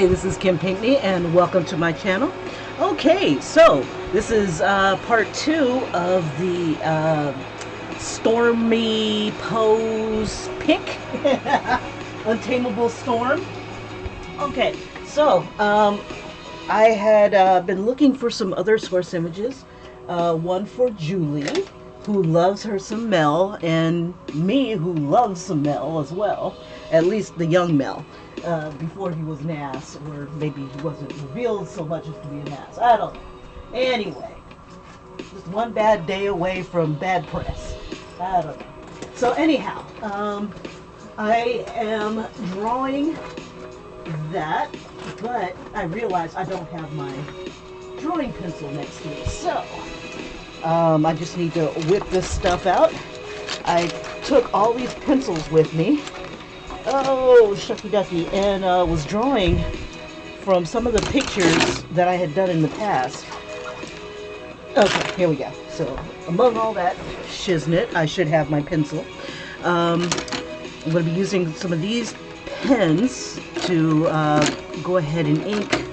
Hi, this is Kim Pinkney and welcome to my channel. Okay, so this is part 2 of the Stormy pose pick. Untameable Storm. Okay, so I had been looking for some other source images. One for Julie, who loves her some Mel, and me, who loves some Mel as well. At least the young Mel. Before he was an ass, or maybe he wasn't revealed so much as to be an ass. I don't know. Anyway, just one bad day away from bad press. I don't know. So anyhow, I am drawing that, but I realize I don't have my drawing pencil next to me. So I just need to whip this stuff out. I took all these pencils with me. Oh, shucky ducky, and was drawing from some of the pictures that I had done in the past. Okay, here we go. So, among all that shiznit, I should have my pencil. I'm going to be using some of these pens to go ahead and ink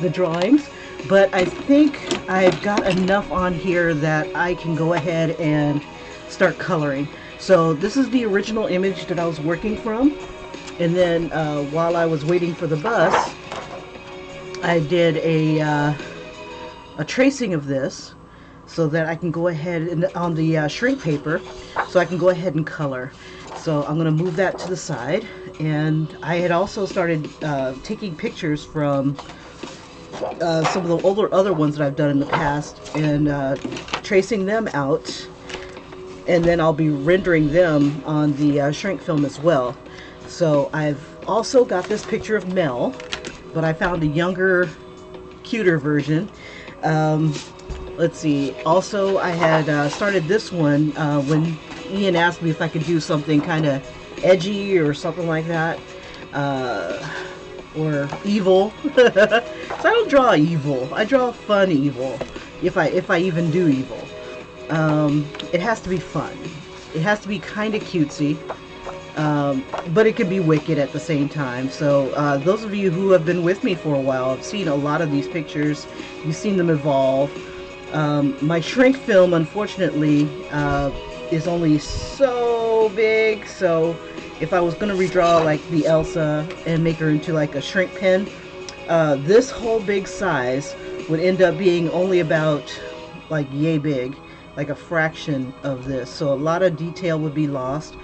the drawings, but I think I've got enough on here that I can go ahead and start coloring. So this is the original image that I was working from, and then while I was waiting for the bus, I did a tracing of this so that I can go ahead and on the shrink paper, so I can go ahead and color. So I'm going to move that to the side, and I had also started taking pictures from some of the other ones that I've done in the past and tracing them out. And then I'll be rendering them on the shrink film as well. So I've also got this picture of Mel, but I found a younger, cuter version. Let's see. Also, I had started this one when Ian asked me if I could do something kind of edgy or something like that, or evil. So I don't draw evil. I draw fun evil, if I even do evil. It has to be fun. It has to be kind of cutesy, but it can be wicked at the same time. So those of you who have been with me for a while have seen a lot of these pictures. You've seen them evolve. My shrink film, unfortunately, is only so big. So if I was going to redraw like the Elsa and make her into like a shrink pen, this whole big size would end up being only about like yay big. Like a fraction of this, so a lot of detail would be lost,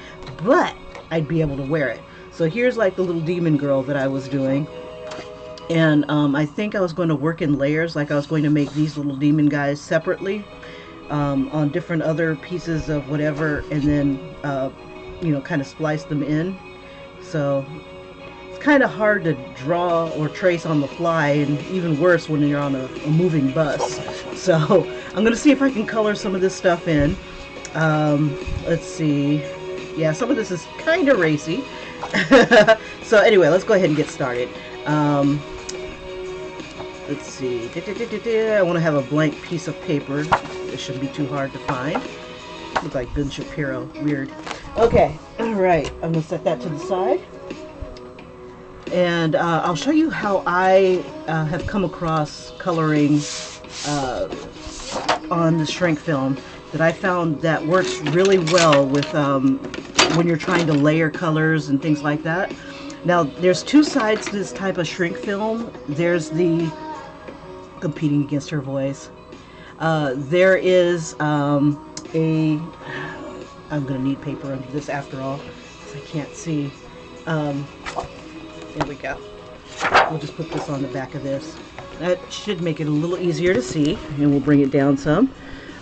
but I'd be able to wear it. So here's like the little demon girl that I was doing, and I think I was going to work in layers. Like I was going to make these little demon guys separately on different other pieces of whatever, and then you know, kind of splice them in. So it's kind of hard to draw or trace on the fly, and even worse when you're on a moving bus. So I'm going to see if I can color some of this stuff in. Let's see. Yeah, some of this is kind of racy. So anyway, let's go ahead and get started. Let's see. I want to have a blank piece of paper. It shouldn't be too hard to find. Looks like Ben Shapiro. Weird. Okay. All right. I'm going to set that to the side. And I'll show you how I have come across coloring on the shrink film that I found that works really well with when you're trying to layer colors and things like that. Now, there's two sides to this type of shrink film. There's the competing against her voice. There is I'm going to need paper under this after all, because I can't see. There we go. We'll just put this on the back of this. That should make it a little easier to see, and we'll bring it down some.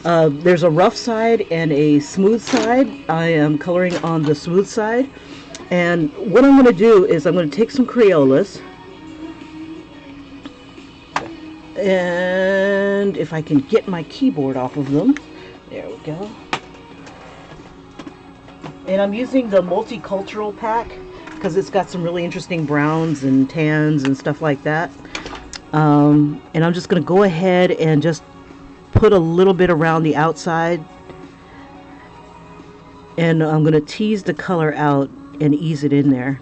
There's a rough side and a smooth side. I am coloring on the smooth side, and what I'm going to do is I'm going to take some Crayolas, and if I can get my keyboard off of them, there we go. And I'm using the multicultural pack because it's got some really interesting browns and tans and stuff like that. And I'm just going to go ahead and just put a little bit around the outside, and I'm going to tease the color out and ease it in there.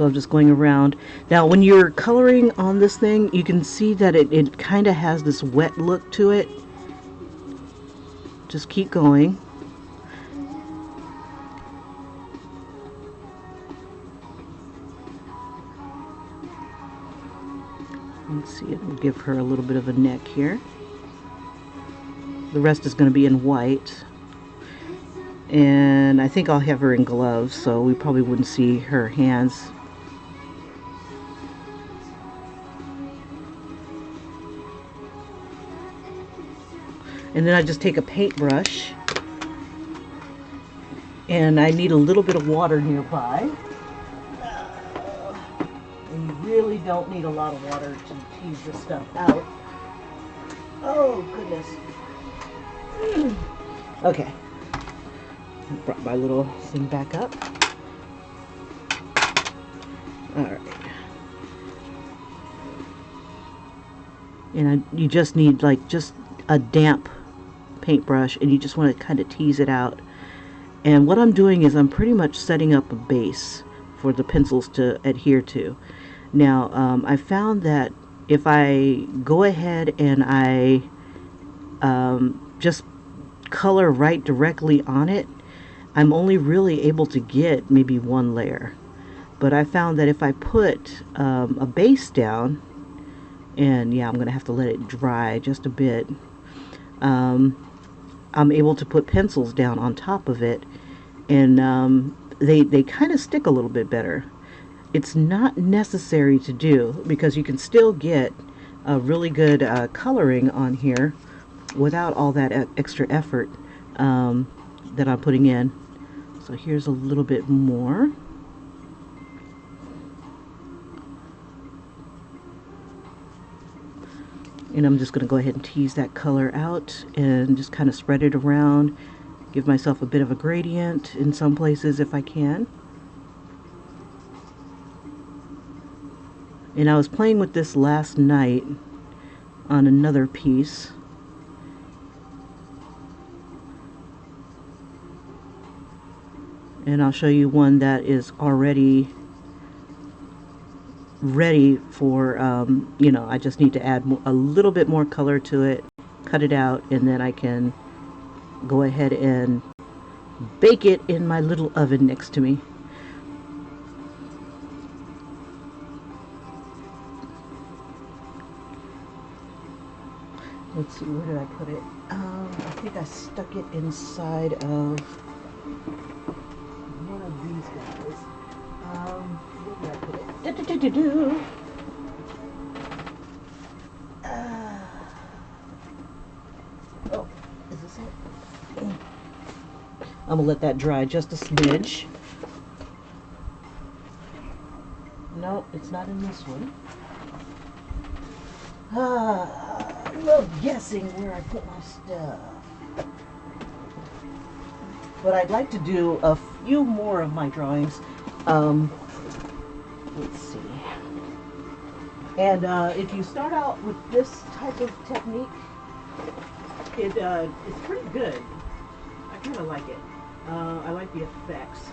So I'm just going around. Now when you're coloring on this thing, you can see that it kind of has this wet look to it. Just keep going. Let's see, it'll give her a little bit of a neck here. The rest is going to be in white. And I think I'll have her in gloves, so we probably wouldn't see her hands. And then I just take a paintbrush, and I need a little bit of water nearby. And you really don't need a lot of water to tease this stuff out. Oh, goodness. Okay. Brought my little thing back up. Alright. And you just need like just a damp paintbrush, and you just want to kind of tease it out. And what I'm doing is I'm pretty much setting up a base for the pencils to adhere to. Now I found that if I go ahead and I just color right directly on it, I'm only really able to get maybe one layer. But I found that if I put a base down, and yeah, I'm gonna have to let it dry just a bit, I'm able to put pencils down on top of it, and they kind of stick a little bit better. It's not necessary to do, because you can still get a really good coloring on here without all that extra effort that I'm putting in. So here's a little bit more. And I'm just going to go ahead and tease that color out and just kind of spread it around. Give myself a bit of a gradient in some places if I can. And I was playing with this last night on another piece. And I'll show you one that is already ready for, you know, I just need to add a little bit more color to it, cut it out, and then I can go ahead and bake it in my little oven next to me. Let's see, where did I put it? I think I stuck it inside of one of these guys. Where did I put it? Oh, is this it? I'm gonna let that dry just a smidge. No, it's not in this one. I love guessing where I put my stuff. But I'd like to do a few more of my drawings. Let's see. And if you start out with this type of technique, it's pretty good. I kind of like it. I like the effects.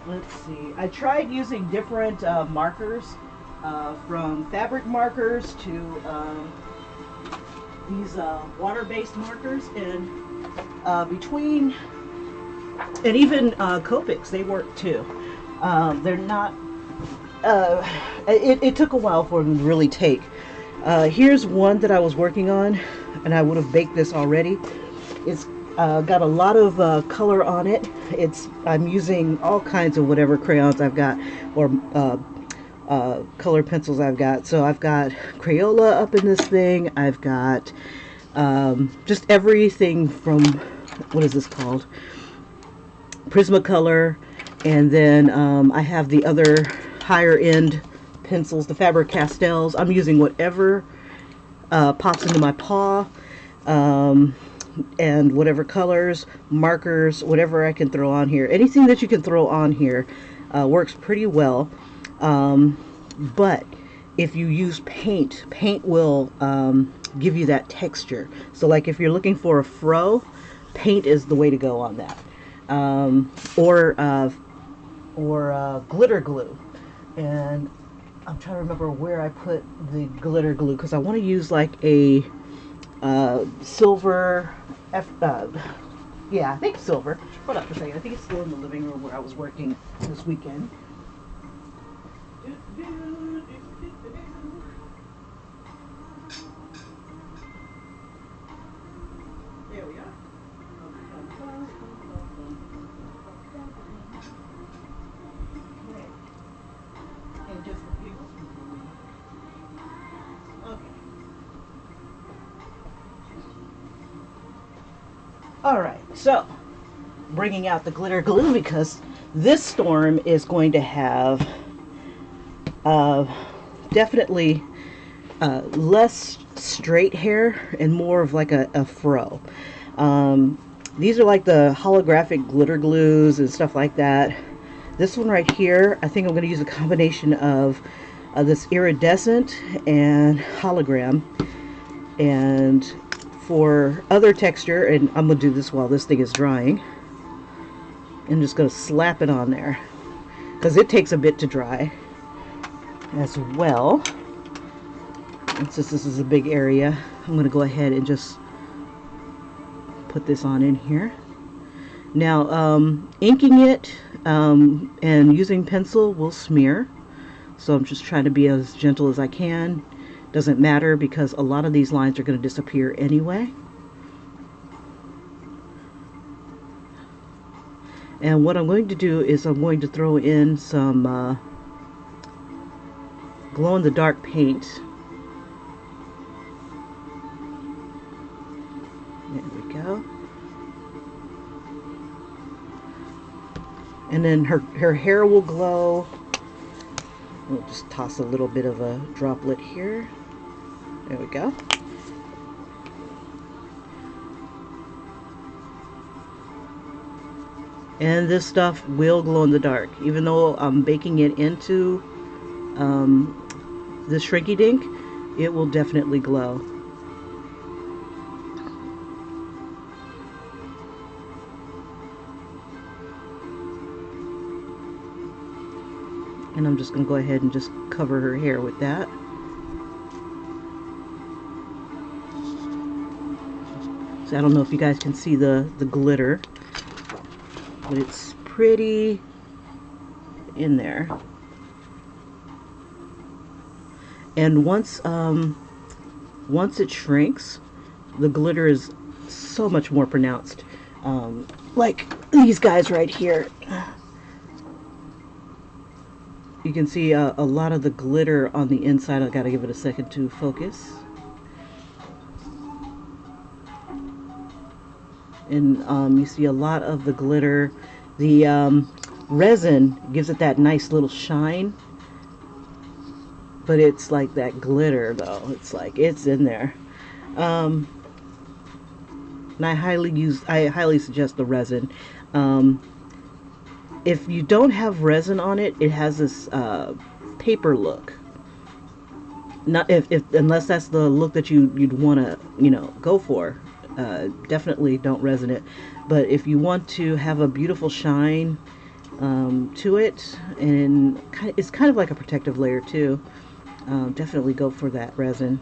Let's see. I tried using different markers, from fabric markers to these water-based markers, and between, and even Copics, they work too. They're not, it took a while for them to really take. Here's one that I was working on, and I would have baked this already. It's got a lot of color on it. I'm using all kinds of whatever crayons I've got, or color pencils I've got. So I've got Crayola up in this thing. I've got just everything from, what is this called? Prismacolor. And then I have the other higher end pencils, the Faber-Castells. I'm using whatever pops into my paw, and whatever colors, markers, whatever I can throw on here. Anything that you can throw on here works pretty well. But if you use paint will give you that texture. So like if you're looking for a fro, paint is the way to go on that. Or or glitter glue. And I'm trying to remember where I put the glitter glue because I want to use like a silver yeah, I think silver. Hold up a second. I think it's still in the living room where I was working this weekend. There we are. Okay. And just a few. Okay. All right. So, bringing out the glitter glue because this storm is going to have definitely less straight hair and more of like a fro. These are like the holographic glitter glues and stuff like that. This one right here, I think I'm going to use a combination of this iridescent and hologram. And for other texture, and I'm going to do this while this thing is drying, I'm just going to slap it on there because it takes a bit to dry as well. And since this is a big area, I'm going to go ahead and just put this on in here. Now, inking it and using pencil will smear, so I'm just trying to be as gentle as I can. Doesn't matter because a lot of these lines are going to disappear anyway. And what I'm going to do is I'm going to throw in some glow-in-the-dark paint. There we go. And then her hair will glow. We'll just toss a little bit of a droplet here. There we go. And this stuff will glow in the dark. Even though I'm baking it into the Shrinky Dink, it will definitely glow. And I'm just going to go ahead and just cover her hair with that. So I don't know if you guys can see the glitter, but it's pretty in there. And once it shrinks, the glitter is so much more pronounced. Like these guys right here. You can see a lot of the glitter on the inside. I gotta give it a second to focus. And you see a lot of the glitter. The resin gives it that nice little shine, but it's like that glitter though. It's like it's in there. And I highly suggest the resin. If you don't have resin on it, it has this paper look. Not unless that's the look that you'd want to go for. Definitely don't resin it. But if you want to have a beautiful shine to it, and it's kind of like a protective layer too, definitely go for that resin.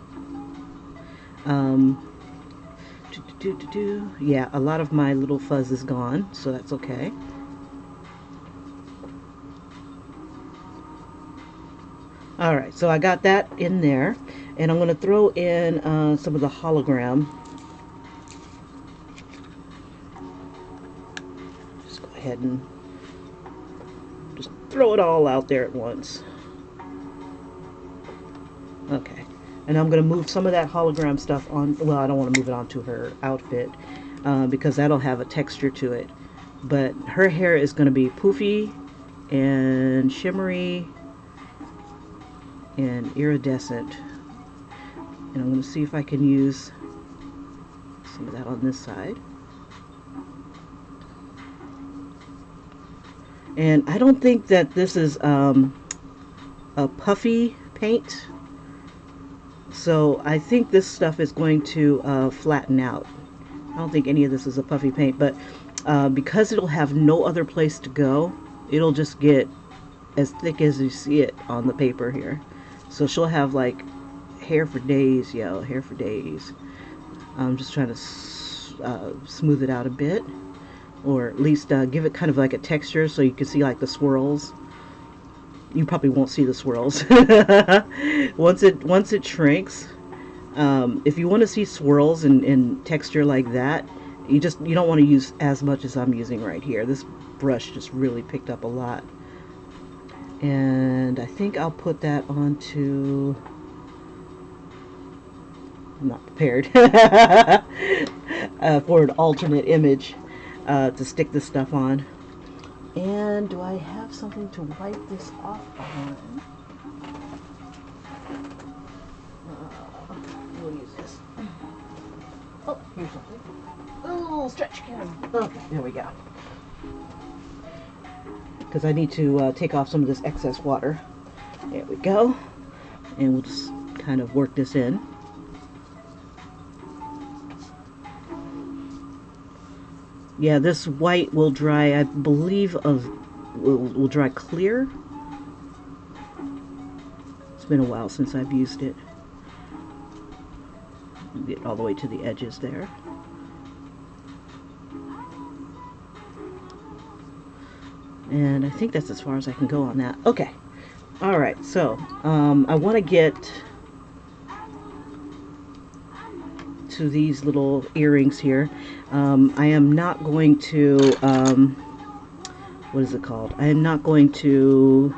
Yeah, a lot of my little fuzz is gone, so that's okay. Alright, so I got that in there, and I'm going to throw in some of the hologram. Just go ahead and just throw it all out there at once. Okay, and I'm going to move some of that hologram stuff on. Well, I don't want to move it onto her outfit because that'll have a texture to it. But her hair is going to be poofy and shimmery and iridescent, and I'm going to see if I can use some of that on this side. And I don't think that this is a puffy paint, so I think this stuff is going to flatten out. I don't think any of this is a puffy paint, but because it'll have no other place to go, it'll just get as thick as you see it on the paper here. So she'll have like hair for days, yo, hair for days. I'm just trying to smooth it out a bit, or at least give it kind of like a texture so you can see like the swirls. You probably won't see the swirls once it shrinks. If you want to see swirls and texture like that, you don't want to use as much as I'm using right here. This brush just really picked up a lot, and I think I'll put that onto. I'm not prepared for an alternate image to stick this stuff on. And do I have something to wipe this off on? We'll use this. Oh, here's something. Oh, stretch can. Okay, there we go. Because I need to take off some of this excess water. There we go. And we'll just kind of work this in. Yeah, this white will dry, I believe, will dry clear. It's been a while since I've used it. Get all the way to the edges there. And I think that's as far as I can go on that. Okay. Alright, so I want to get to these little earrings here. I am not going to, what is it called? I am not going to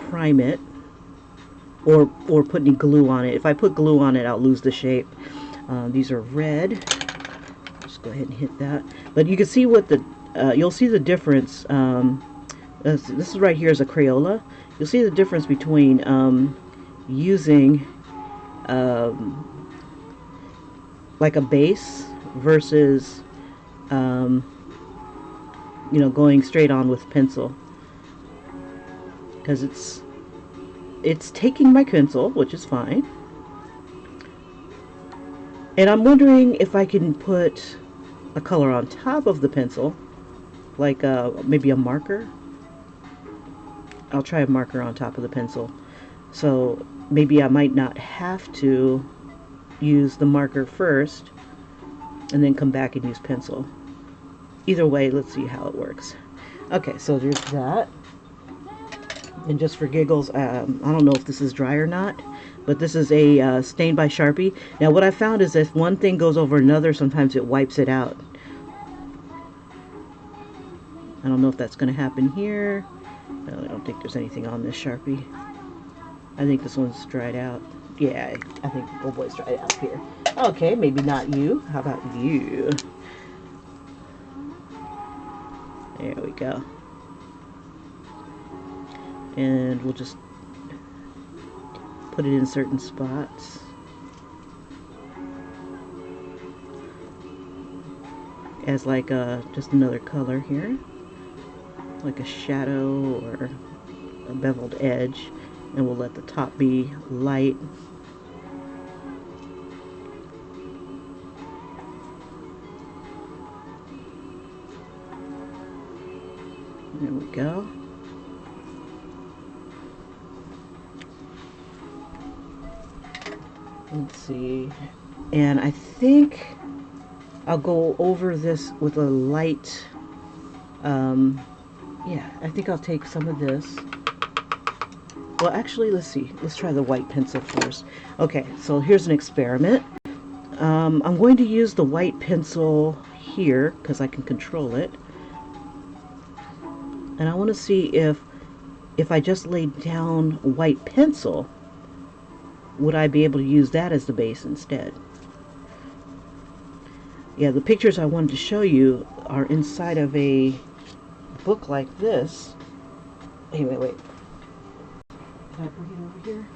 prime it or put any glue on it. If I put glue on it, I'll lose the shape. These are red. Just go ahead and hit that. But you can see what the, you'll see the difference. This is right here is a Crayola. You'll see the difference between using like a base versus you know, going straight on with pencil, because it's taking my pencil, which is fine, and I'm wondering if I can put a color on top of the pencil, like maybe a marker. I'll try a marker on top of the pencil, so maybe I might not have to use the marker first and then come back and use pencil. Either way, let's see how it works. Okay, so there's that. And just for giggles, I don't know if this is dry or not, but this is a stain by Sharpie. Now what I found is if one thing goes over another, sometimes it wipes it out. I don't know if that's going to happen here. No, I don't think there's anything on this Sharpie. I think this one's dried out. Yeah, I think old boy's dried out here. Okay, maybe not you. How about you? There we go. And we'll just put it in certain spots. As like just another color here. Like a shadow or a beveled edge. And we'll let the top be light. There we go. Let's see. And I think I'll go over this with a light, yeah, I think I'll take some of this. Well, actually, let's see. Let's try the white pencil first. Okay, so here's an experiment. I'm going to use the white pencil here because I can control it. And I want to see if I just laid down white pencil, would I be able to use that as the base instead? Yeah, the pictures I wanted to show you are inside of a book like this. Hey, wait. Can I bring it over here?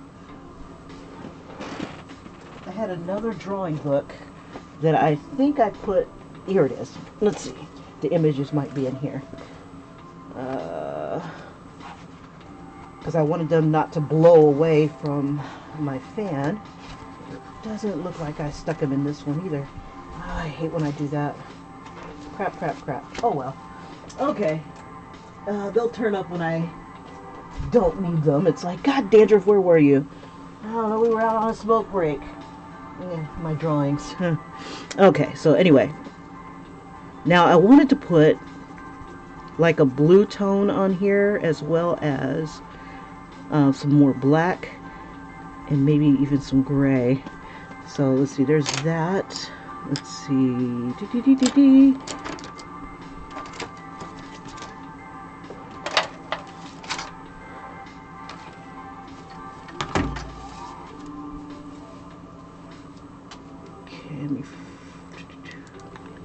I had another drawing book that I think I put, here it is. Let's see. The images might be in here. Because I wanted them not to blow away from my fan. It doesn't look like I stuck them in this one either. Oh, I hate when I do that. Crap, crap, crap. Oh well. Okay. They'll turn up when I don't need them. It's like, God, Dandruff, where were you? I don't know, we were out on a smoke break. Yeah, my drawings. Okay, so anyway. Now I wanted to put like a blue tone on here as well as some more black and maybe even some gray. So let's see, there's that. Let's see. Okay, let me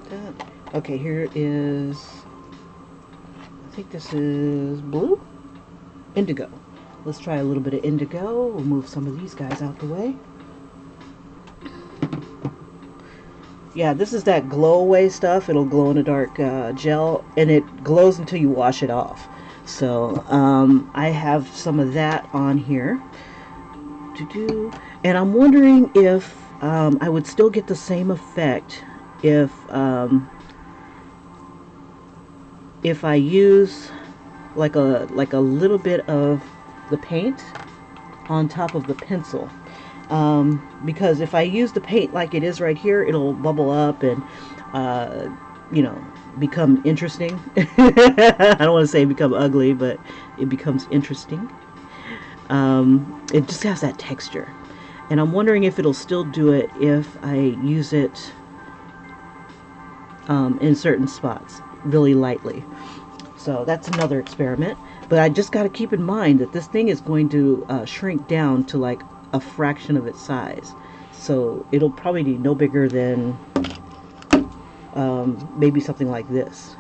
that. Okay, here is, I think this is blue? Indigo. Let's try a little bit of indigo. We'll move some of these guys out the way. Yeah, this is that glow away stuff. It'll glow in the dark gel, and it glows until you wash it off. So I have some of that on here. And I'm wondering if I would still get the same effect if I use like a little bit of the paint on top of the pencil. Because if I use the paint like it is right here, it'll bubble up and, you know, become interesting. I don't want to say become ugly, but it becomes interesting. It just has that texture. And I'm wondering if it'll still do it if I use it in certain spots really lightly. So that's another experiment. But I just got to keep in mind that this thing is going to shrink down to like a fraction of its size. So it'll probably be no bigger than maybe something like this.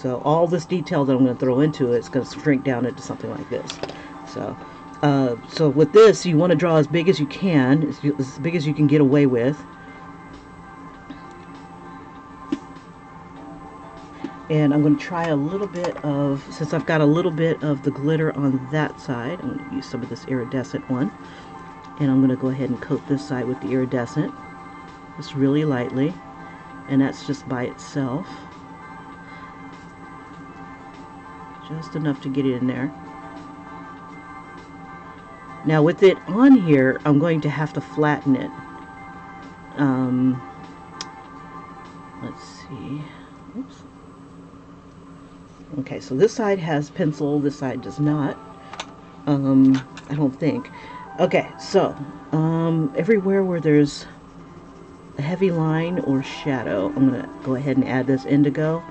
So all this detail that I'm going to throw into it is going to shrink down into something like this. So so with this, you want to draw as big as you can, as big as you can get away with. And I'm going to try a little bit of, since I've got a little bit of the glitter on that side, I'm going to use some of this iridescent one. And I'm going to go ahead and coat this side with the iridescent, just really lightly. And that's just by itself. Just enough to get it in there. Now with it on here, I'm going to have to flatten it. Let's see. Oops. Okay, so this side has pencil, this side does not. I don't think. Okay, so everywhere where there's a heavy line or shadow, I'm going to go ahead and add this indigo.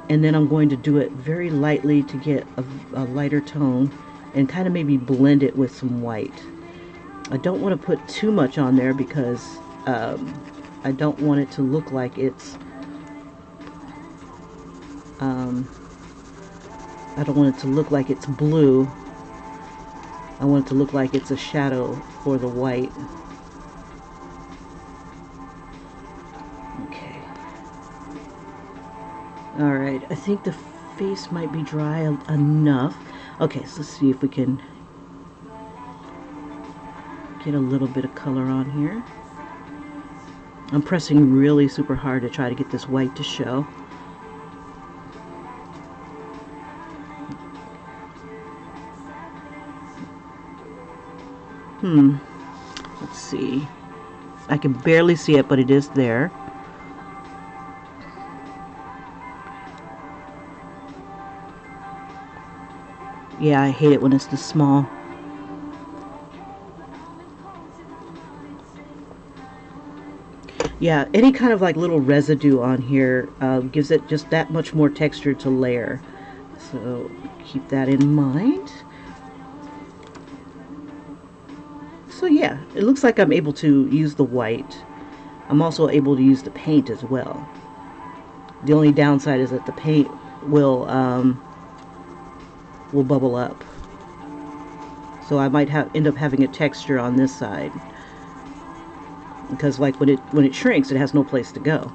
And then I'm going to do it very lightly to get a lighter tone and kind of maybe blend it with some white. I don't want to put too much on there because I don't want it to look like it's I don't want it to look like it's blue. I want it to look like it's a shadow for the white. Okay. Alright, I think the face might be dry enough. Okay, so let's see if we can get a little bit of color on here. I'm pressing really super hard to try to get this white to show. Let's see. I can barely see it, but it is there. Yeah, I hate it when it's this small. Yeah, any kind of like little residue on here gives it just that much more texture to layer. So keep that in mind. So yeah, it looks like I'm able to use the white. I'm also able to use the paint as well. The only downside is that the paint will bubble up. So I might end up having a texture on this side. Because like when it shrinks, it has no place to go.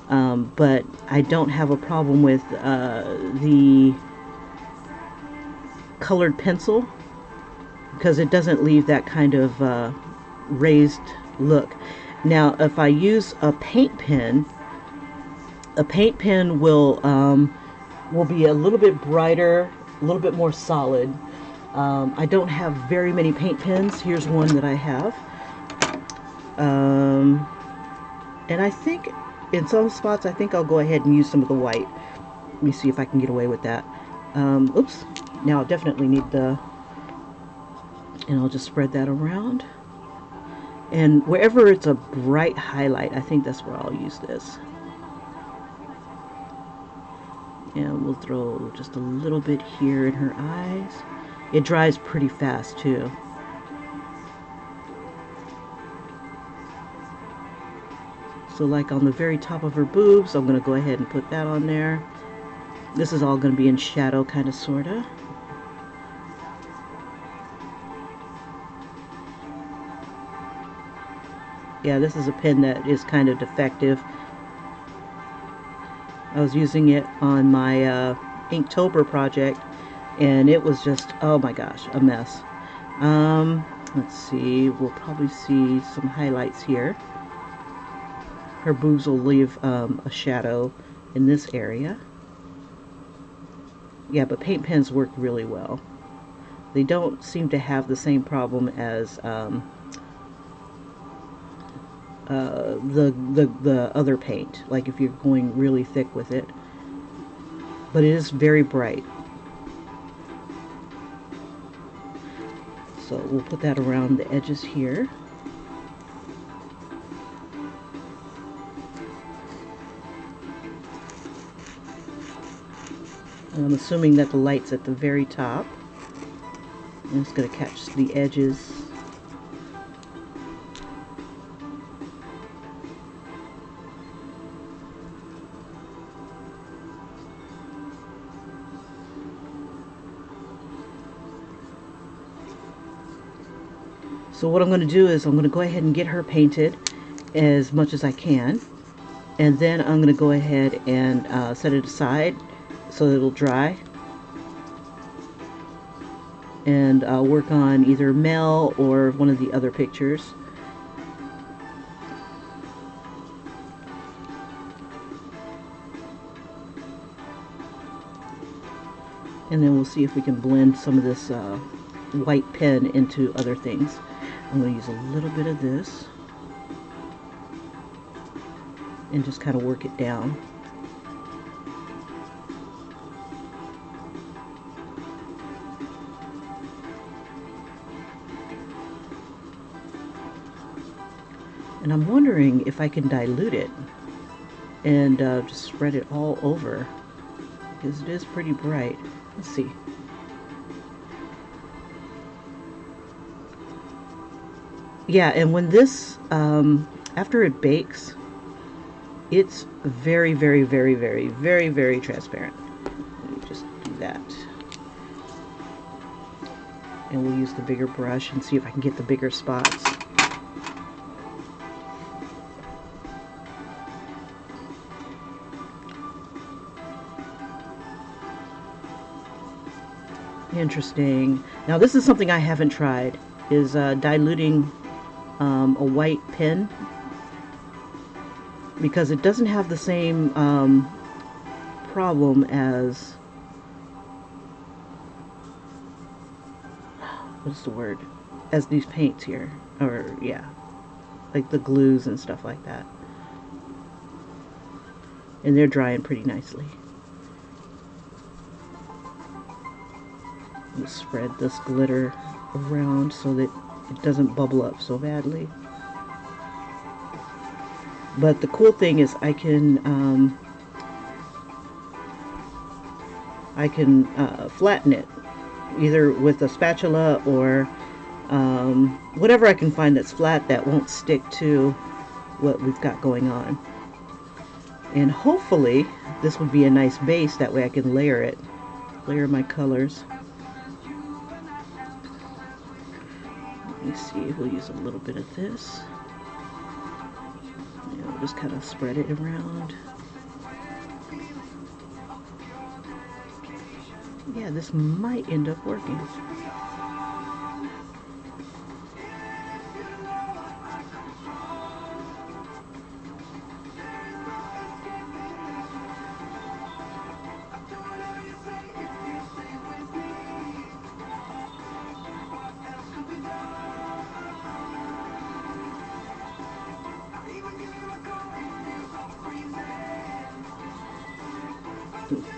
But I don't have a problem with the colored pencil, because it doesn't leave that kind of raised look. Now if I use a paint pen, A paint pen will be a little bit brighter, a little bit more solid. I don't have very many paint pens. Here's one that I have. And I think in some spots, I think I'll go ahead and use some of the white. Let me see if I can get away with that. Oops. Now I definitely need the, and I'll just spread that around. And wherever it's a bright highlight, I think that's where I'll use this. And we'll throw just a little bit here in her eyes. It dries pretty fast too. So like on the very top of her boobs, I'm going to go ahead and put that on there. This is all going to be in shadow, kind of, sort of. Yeah, this is a pen that is kind of defective. I was using it on my Inktober project, and it was just, oh my gosh, a mess. Let's see, we'll probably see some highlights here. Her boobs will leave a shadow in this area. Yeah, but paint pens work really well. They don't seem to have the same problem as the other paint, like if you're going really thick with it. But it is very bright. So we'll put that around the edges here. And I'm assuming that the light's at the very top. And it's going to catch the edges. So what I'm going to do is I'm going to go ahead and get her painted as much as I can. And then I'm going to go ahead and set it aside so that it'll dry. And I'll work on either Mel or one of the other pictures. And then we'll see if we can blend some of this white pen into other things. I'm going to use a little bit of this and just kind of work it down. And I'm wondering if I can dilute it and just spread it all over, because it is pretty bright. Let's see. Yeah, and when this, after it bakes, it's very, very, very, very, very, very transparent. Let me just do that. And we'll use the bigger brush and see if I can get the bigger spots. Interesting. Now this is something I haven't tried, is diluting a white pen, because it doesn't have the same problem as, what's the word, as these paints here, or yeah, like the glues and stuff like that. And they're drying pretty nicely. We'll spread this glitter around so that it doesn't bubble up so badly. But the cool thing is I can flatten it either with a spatula or whatever I can find that's flat that won't stick to what we've got going on. And hopefully this would be a nice base, that way I can layer my colors. Let me see, we'll use a little bit of this. Yeah, we'll just kind of spread it around. Yeah, this might end up working.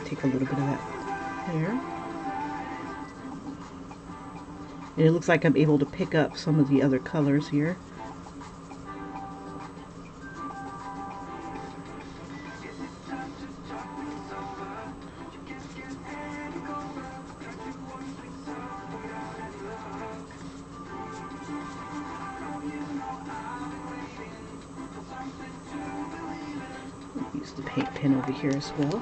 Take a little bit of that there. And it looks like I'm able to pick up some of the other colors here. Use the paint pen over here as well.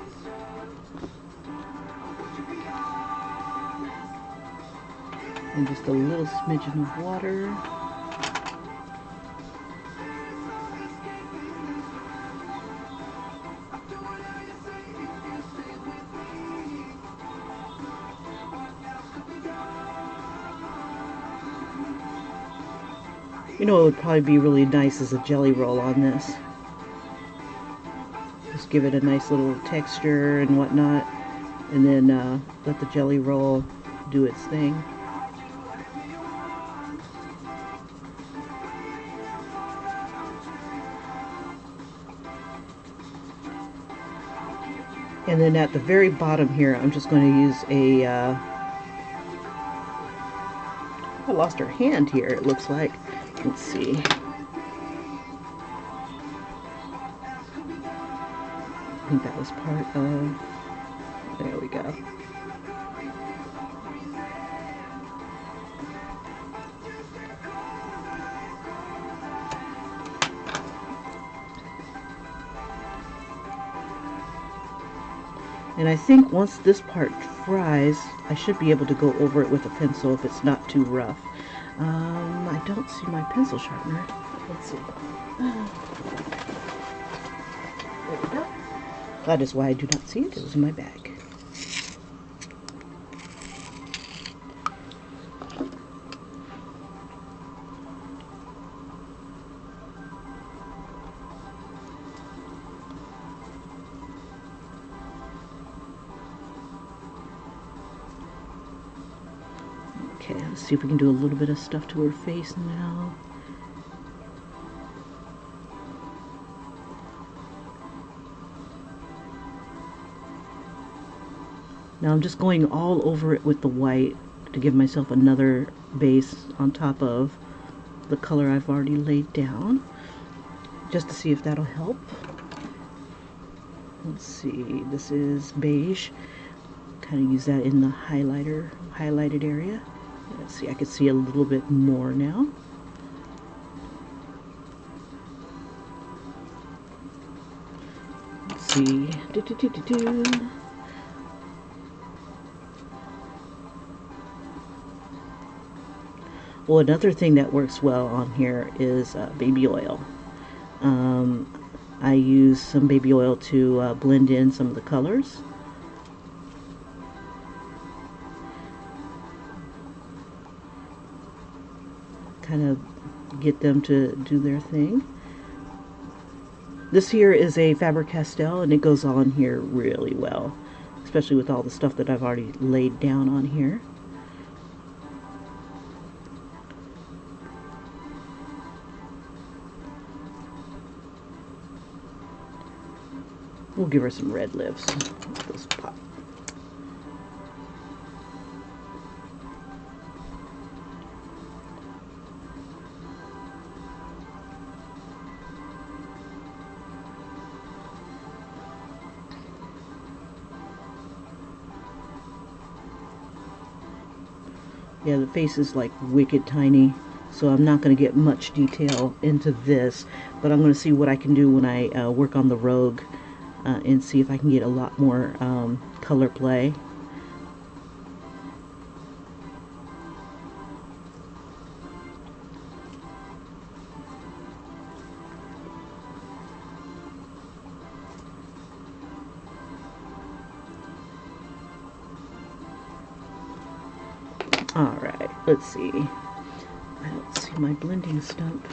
And just a little smidgen of water. You know what would probably be really nice is a jelly roll on this. Just give it a nice little texture and whatnot, and then let the jelly roll do its thing. And then at the very bottom here, I'm just going to use a, I lost her hand here, it looks like. Let's see. I think that was part of, there we go. And I think once this part dries, I should be able to go over it with a pencil if it's not too rough. I don't see my pencil sharpener. Let's see. There we go. That is why I do not see it. It was in my bag. Okay, let's see if we can do a little bit of stuff to her face now. Now I'm just going all over it with the white to give myself another base on top of the color I've already laid down, just to see if that'll help. Let's see, this is beige. Kind of use that in the highlighted area. Let's see, I can see a little bit more now. Let's see. Well, another thing that works well on here is baby oil. I use some baby oil to blend in some of the colors. Kind of get them to do their thing. This here is a Faber-Castell, and it goes on here really well, especially with all the stuff that I've already laid down on here. We'll give her some red lips. Those pop. Yeah, the face is like wicked tiny, so I'm not going to get much detail into this, but I'm going to see what I can do when I work on the rogue and see if I can get a lot more color play. Alright, let's see. I don't see my blending stump.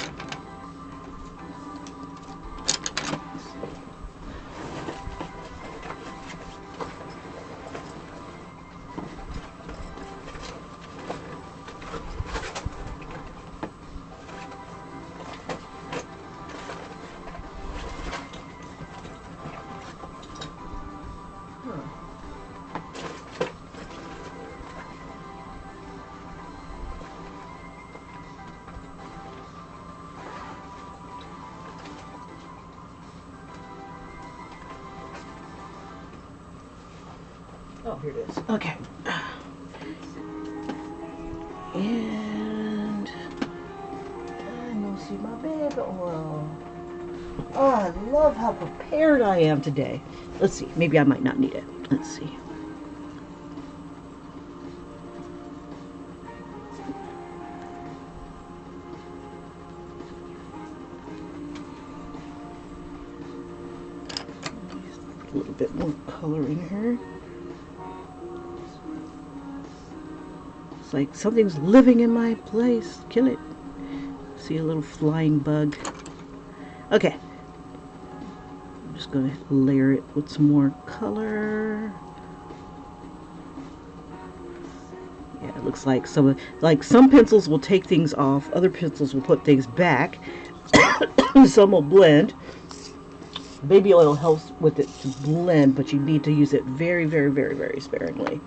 Oh, here it is. Okay. And I don't see my big oil. Oh, I love how prepared I am today. Let's see. Maybe I might not need it. Let's see. A little bit more color in here. It's like something's living in my place. Kill it. See a little flying bug. Okay. I'm just going to layer it with some more color. Yeah, it looks like some pencils will take things off, other pencils will put things back. Some will blend. Baby oil helps with it to blend, but you need to use it very, very, very, very sparingly.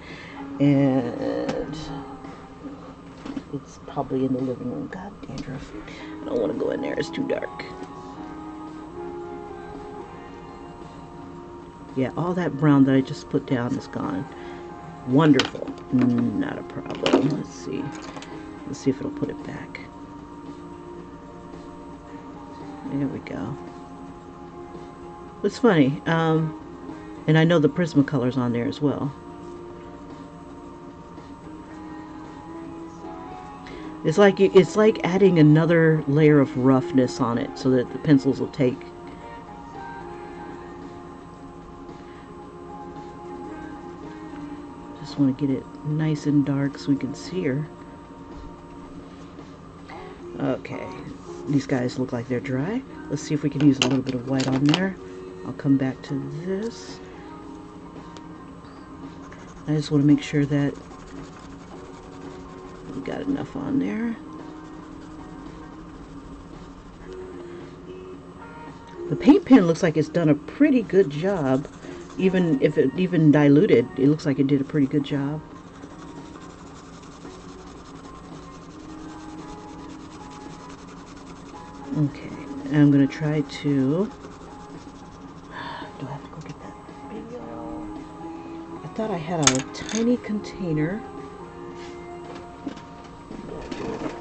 And it's probably in the living room. God, dandruff. I don't want to go in there. It's too dark. Yeah, all that brown that I just put down is gone. Wonderful. Not a problem. Let's see. Let's see if it'll put it back. There we go. It's funny. And I know the Prismacolor's on there as well. It's like adding another layer of roughness on it so that the pencils will take. Just want to get it nice and dark so we can see her. Okay, these guys look like they're dry. Let's see if we can use a little bit of white on there. I'll come back to this. I just want to make sure that we got enough on there. The paint pen looks like it's done a pretty good job. Even if it diluted, it looks like it did a pretty good job. Okay, and I'm going to try to... Do I have to go get that baby oil? I thought I had a tiny container.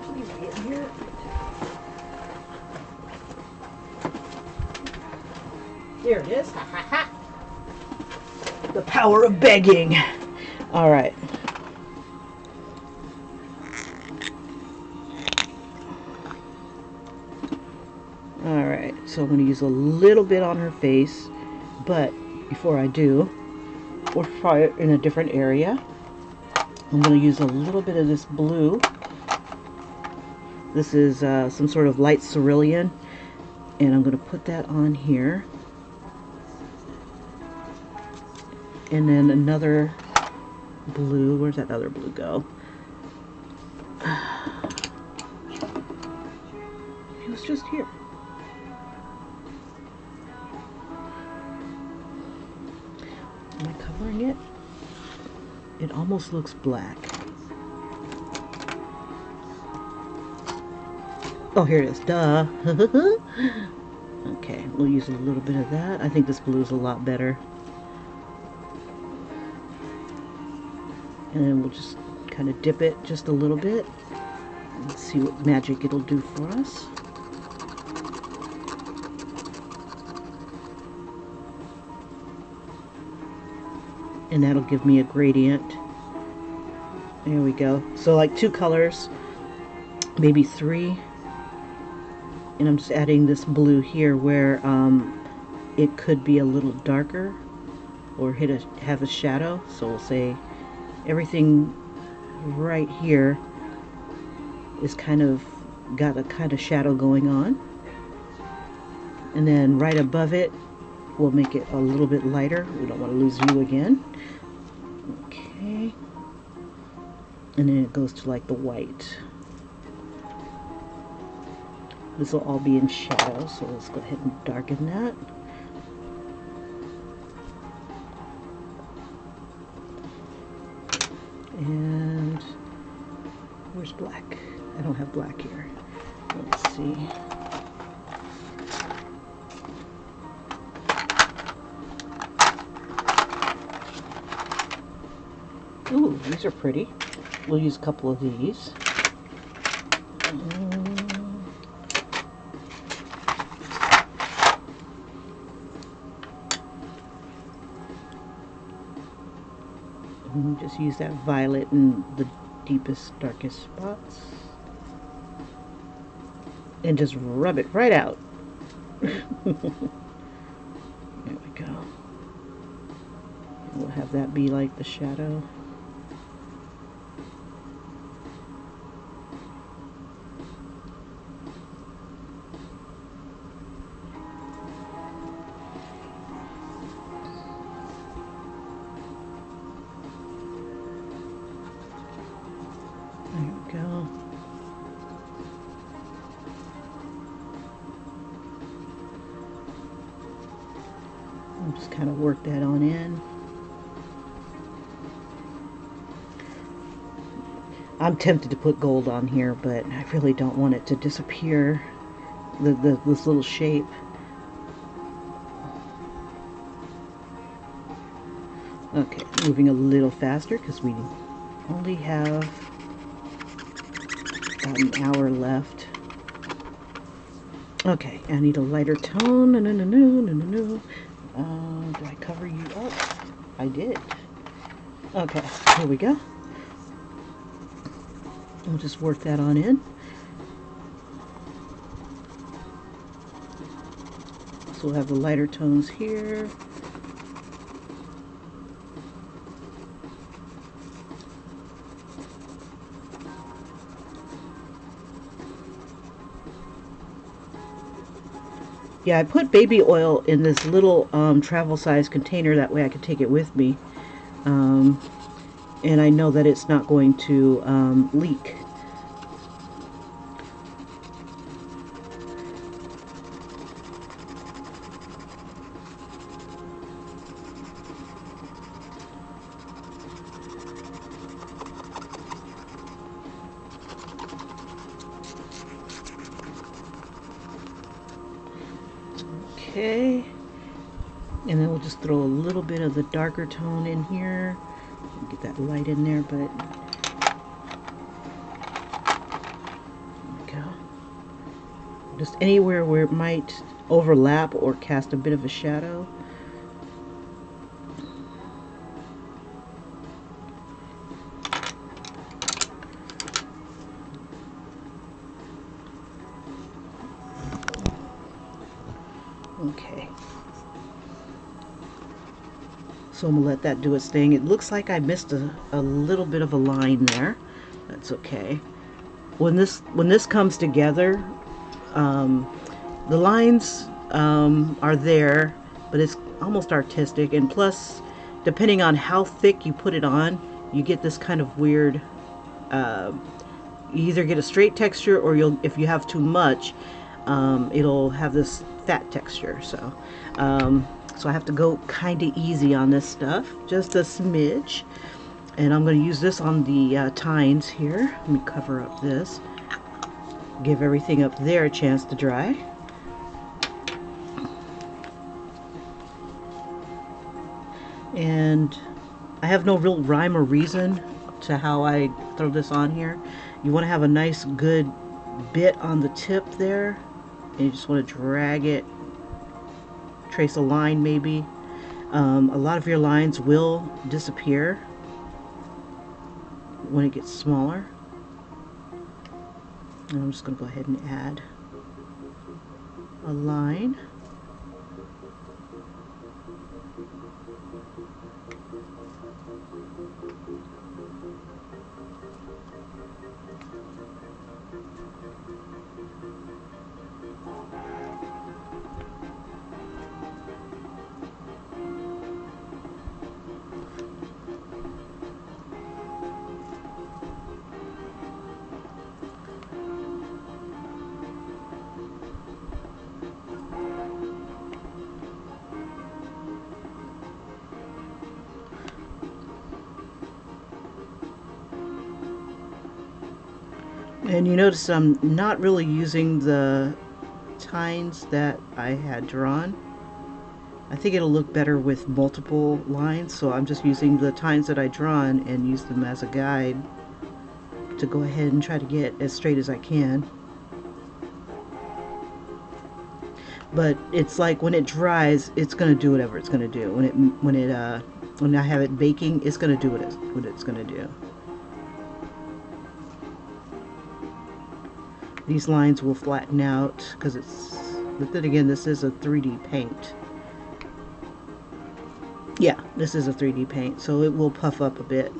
Please get here. There it is. Ha ha ha. The power of begging. All right. All right. So I'm going to use a little bit on her face, but before I do, we'll try it in a different area. I'm going to use a little bit of this blue. This is some sort of light cerulean, and I'm going to put that on here. And then another blue. Where's that other blue go? It was just here. Am I covering it? It almost looks black. Oh, here it is. Duh. Okay, we'll use a little bit of that. I think this blue is a lot better. And then we'll just kind of dip it just a little bit and see what magic it'll do for us. And that'll give me a gradient. There we go. So like 2 colors, maybe 3. And I'm just adding this blue here where it could be a little darker or have a shadow. So we'll say everything right here is kind of got a kind of shadow going on, and then right above it we'll make it a little bit lighter. We don't want to lose you again. Okay, and then it goes to like the white. This will all be in shadow, so let's go ahead and darken that. And where's black? I don't have black here. Let's see. these are pretty. We'll use a couple of these. And just use that violet in the deepest, darkest spots. And just rub it right out. There we go. We'll have that be like the shadow. There we go. I'll just kind of work that on in. I'm tempted to put gold on here, but I really don't want it to disappear, this little shape. Okay, moving a little faster because we only have about an hour left. Okay, I need a lighter tone. Did I cover you up? I did. Okay, here we go. We'll just work that on in. So we'll have the lighter tones here. Yeah, I put baby oil in this little travel size container, that way I could take it with me. And I know that it's not going to leak. Okay, and then we'll just throw a little bit of the darker tone in here. Get that light in there, but there we go. Just anywhere where it might overlap or cast a bit of a shadow. Okay. So I'm going to let that do its thing. It looks like I missed a little bit of a line there. That's okay. When this comes together, the lines are there, but it's almost artistic. And plus, depending on how thick you put it on, you get this kind of weird, you either get a straight texture, or if you have too much, it'll have this fat texture. So I have to go kind of easy on this stuff, just a smidge. And I'm going to use this on the tines here. Let me cover up this. Give everything up there a chance to dry. And I have no real rhyme or reason to how I throw this on here. You want to have a nice good bit on the tip there. And you just want to drag it. Trace a line maybe. A lot of your lines will disappear when it gets smaller. And I'm just going to go ahead and add a line. And you notice I'm not really using the tines that I had drawn. I think it'll look better with multiple lines, so I'm just using the tines that I drawn and use them as a guide to go ahead and try to get as straight as I can. But it's like when it dries, it's gonna do whatever it's gonna do. When I have it baking, it's gonna do what it's gonna do. These lines will flatten out because but then again, this is a 3D paint. Yeah, this is a 3D paint, so it will puff up a bit.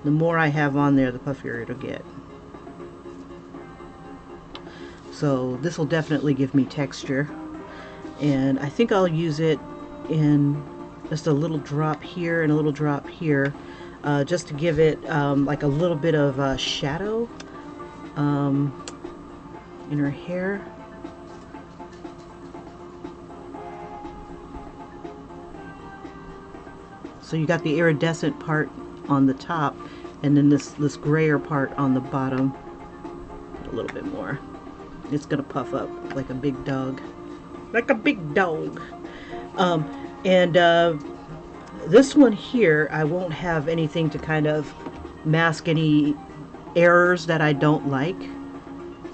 The more I have on there, the puffier it'll get. So this will definitely give me texture. And I think I'll use it in just a little drop here and a little drop here, just to give it like a little bit of shadow in her hair. So you got the iridescent part on the top, and then this grayer part on the bottom. A little bit more. It's gonna puff up like a big dog. Like a big dog. This one here, I won't have anything to kind of mask any errors that I don't like.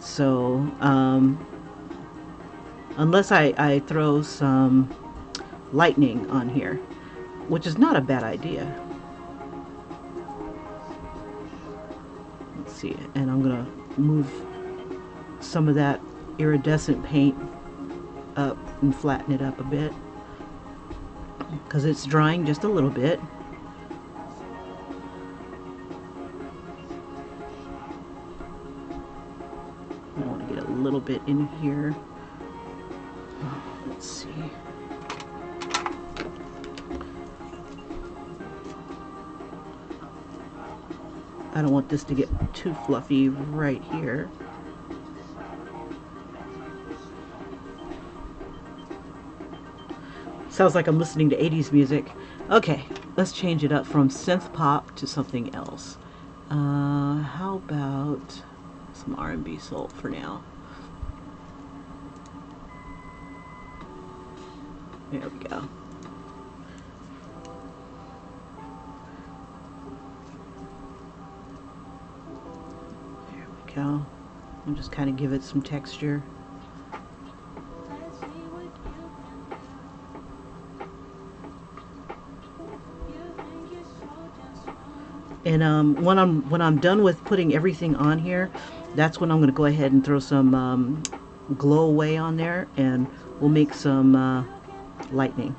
So, unless I throw some lightning on here, which is not a bad idea. Let's see, and I'm gonna move some of that iridescent paint up and flatten it up a bit because it's drying just a little bit. I want to get a little bit in here. Let's see. I don't want this to get too fluffy right here. Sounds like I'm listening to 80s music. Okay, let's change it up from synth pop to something else. How about some R&B soul for now? There we go. There we go. I'll just kind of give it some texture. And when I'm done with putting everything on here, that's when I'm going to go ahead and throw some glow away on there, and we'll make some lightning.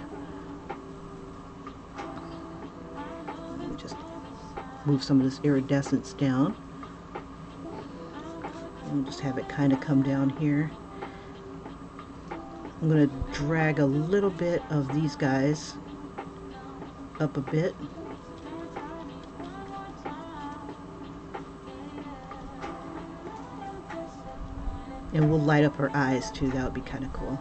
Let me just move some of this iridescence down. And we'll just have it kind of come down here. I'm going to drag a little bit of these guys up a bit. And we'll light up her eyes too. That would be kind of cool.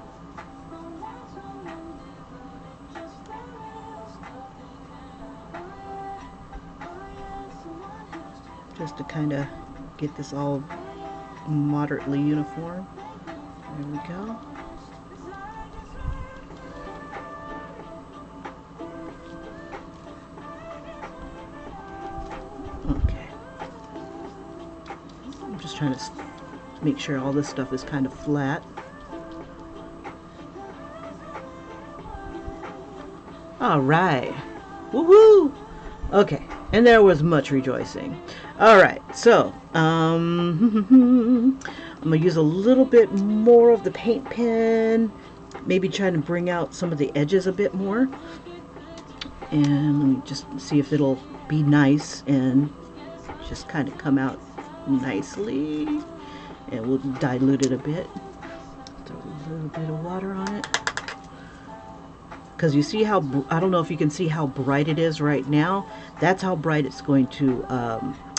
Just to kind of get this all moderately uniform. There we go. Okay. I'm just trying to make sure all this stuff is kind of flat. All right. Woohoo! Okay, and there was much rejoicing. All right, so I'm gonna use a little bit more of the paint pen, maybe trying to bring out some of the edges a bit more, and let me just see if it'll be nice and just kind of come out nicely. And we'll dilute it a bit. Throw a little bit of water on it. Because you see how, I don't know if you can see how bright it is right now. That's how bright it's going to,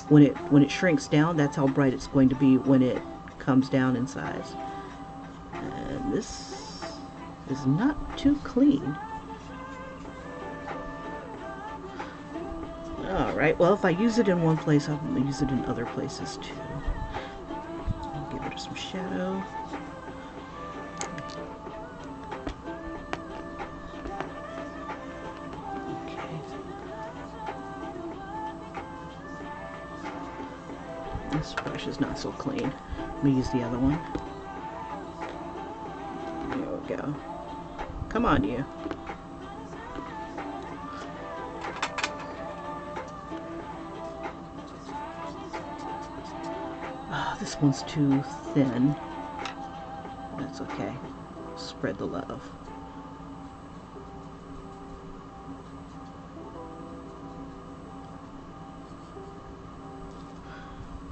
when it shrinks down, that's how bright it's going to be when it comes down in size. And this is not too clean. Alright, well, if I use it in one place, I'm going to use it in other places too. Give it some shadow. This brush is not so clean. Let me use the other one. There we go. Come on, you. Oh, this one's too thin. That's okay. Spread the love.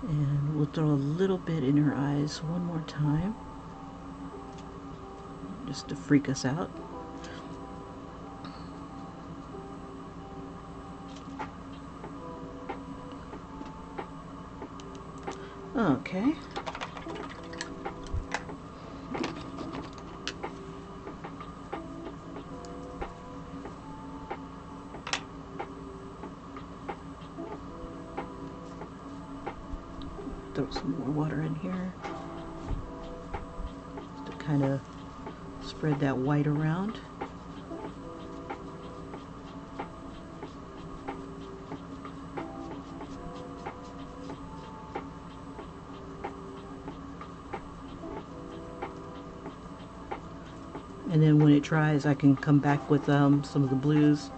And we'll throw a little bit in her eyes one more time, just to freak us out. Okay. Throw some more water in here just to kind of spread that white around. And then when it dries, I can come back with some of the blues.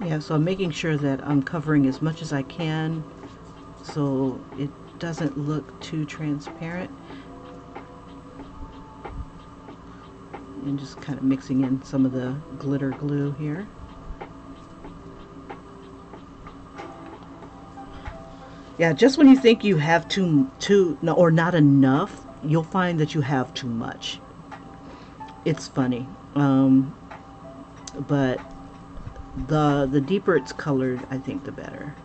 Yeah, so I'm making sure that I'm covering as much as I can so it doesn't look too transparent. And just kind of mixing in some of the glitter glue here. Yeah, just when you think you have or not enough, you'll find that you have too much. It's funny. But the deeper it's colored, I think the better.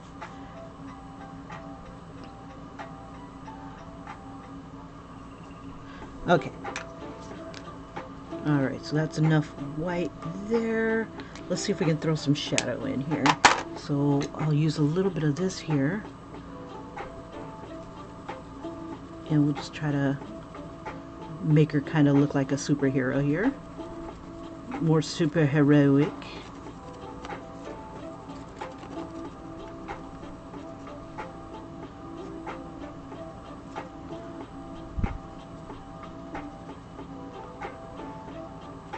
Okay. Alright, so that's enough white there. Let's see if we can throw some shadow in here. So I'll use a little bit of this here. And we'll just try to make her kind of look like a superhero here. More superheroic.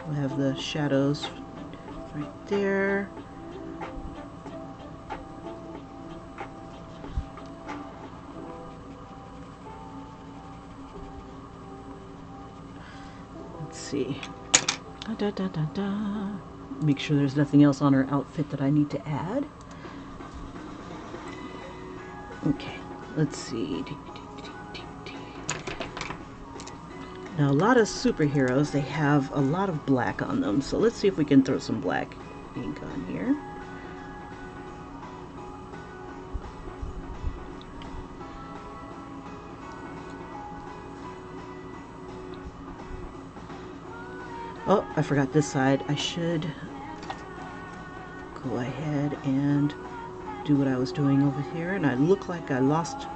We'll have the shadows right there. Let's see. Da, da, da, da. Make sure there's nothing else on her outfit that I need to add. Okay, let's see. Now, a lot of superheroes, they have a lot of black on them, so let's see if we can throw some black ink on here. Oh, I forgot this side. I should go ahead and do what I was doing over here, and I look like I lost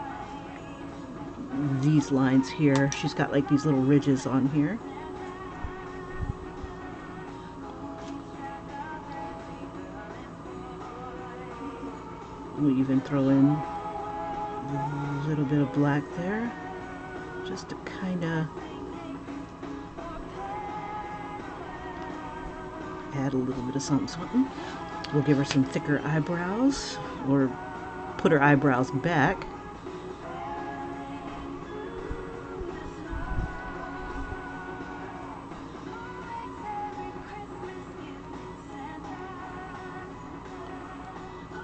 these lines here. She's got like these little ridges on here. We'll even throw in a little bit of black there, just to kind of add a little bit of something. We'll give her some thicker eyebrows, or put her eyebrows back.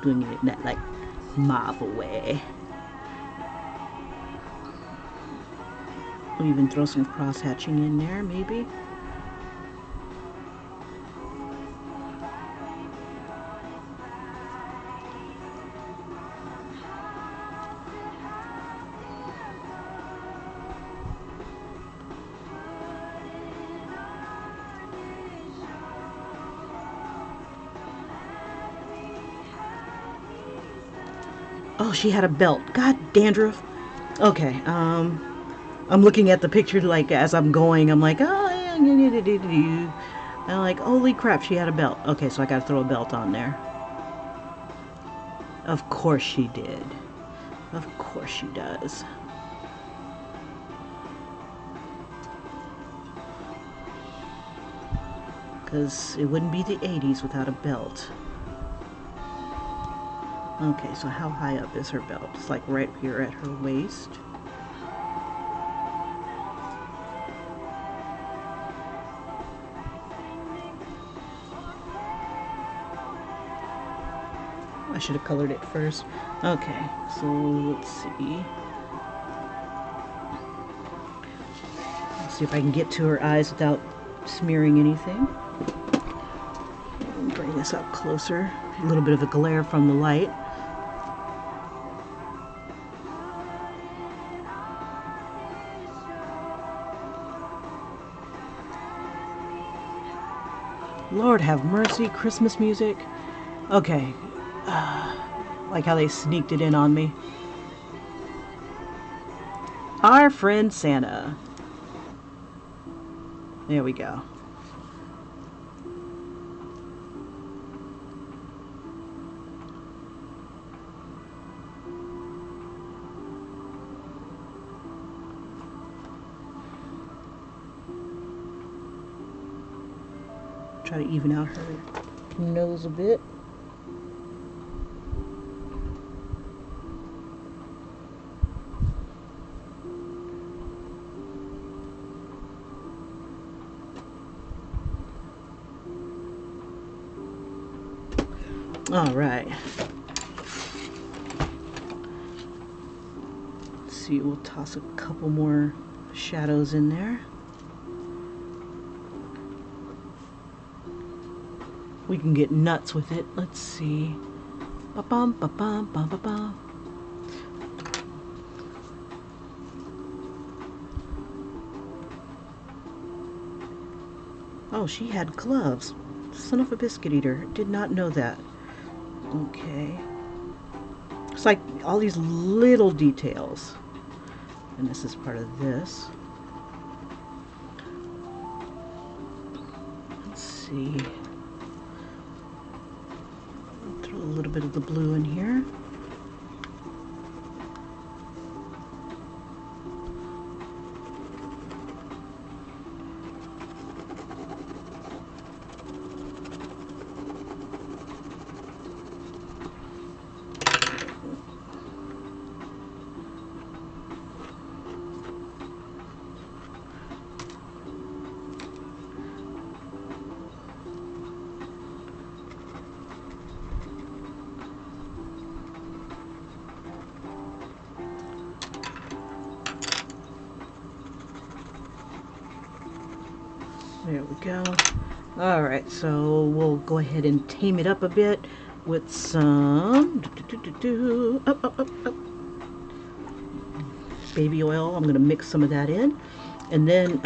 Doing it in that like mauve way. We'll even throw some cross hatching in there, maybe. Oh, she had a belt. God, dandruff. Okay, I'm looking at the picture like as I'm going. I'm like, oh, yeah, and I'm like, holy crap, she had a belt. Okay, so I gotta throw a belt on there. Of course she did. Of course she does. Because it wouldn't be the 80s without a belt. Okay, so how high up is her belt? It's like right here at her waist. I should have colored it first. Okay, so let's see. Let's see if I can get to her eyes without smearing anything. Bring this up closer. A little bit of a glare from the light. Lord have mercy, Christmas music. Okay. Like how they sneaked it in on me. Our friend Santa. There we go. Try to even out her nose a bit. All right. Let's see, we'll toss a couple more shadows in there. We can get nuts with it. Let's see. Ba-bum, ba-bum, ba-ba-bum. Oh, she had gloves. Son of a biscuit eater. Did not know that. Okay. It's like all these little details. And this is part of this. Let's see. I'll throw a little bit of the blue in here. There we go. All right, so we'll go ahead and tame it up a bit with some baby oil. I'm going to mix some of that in, and then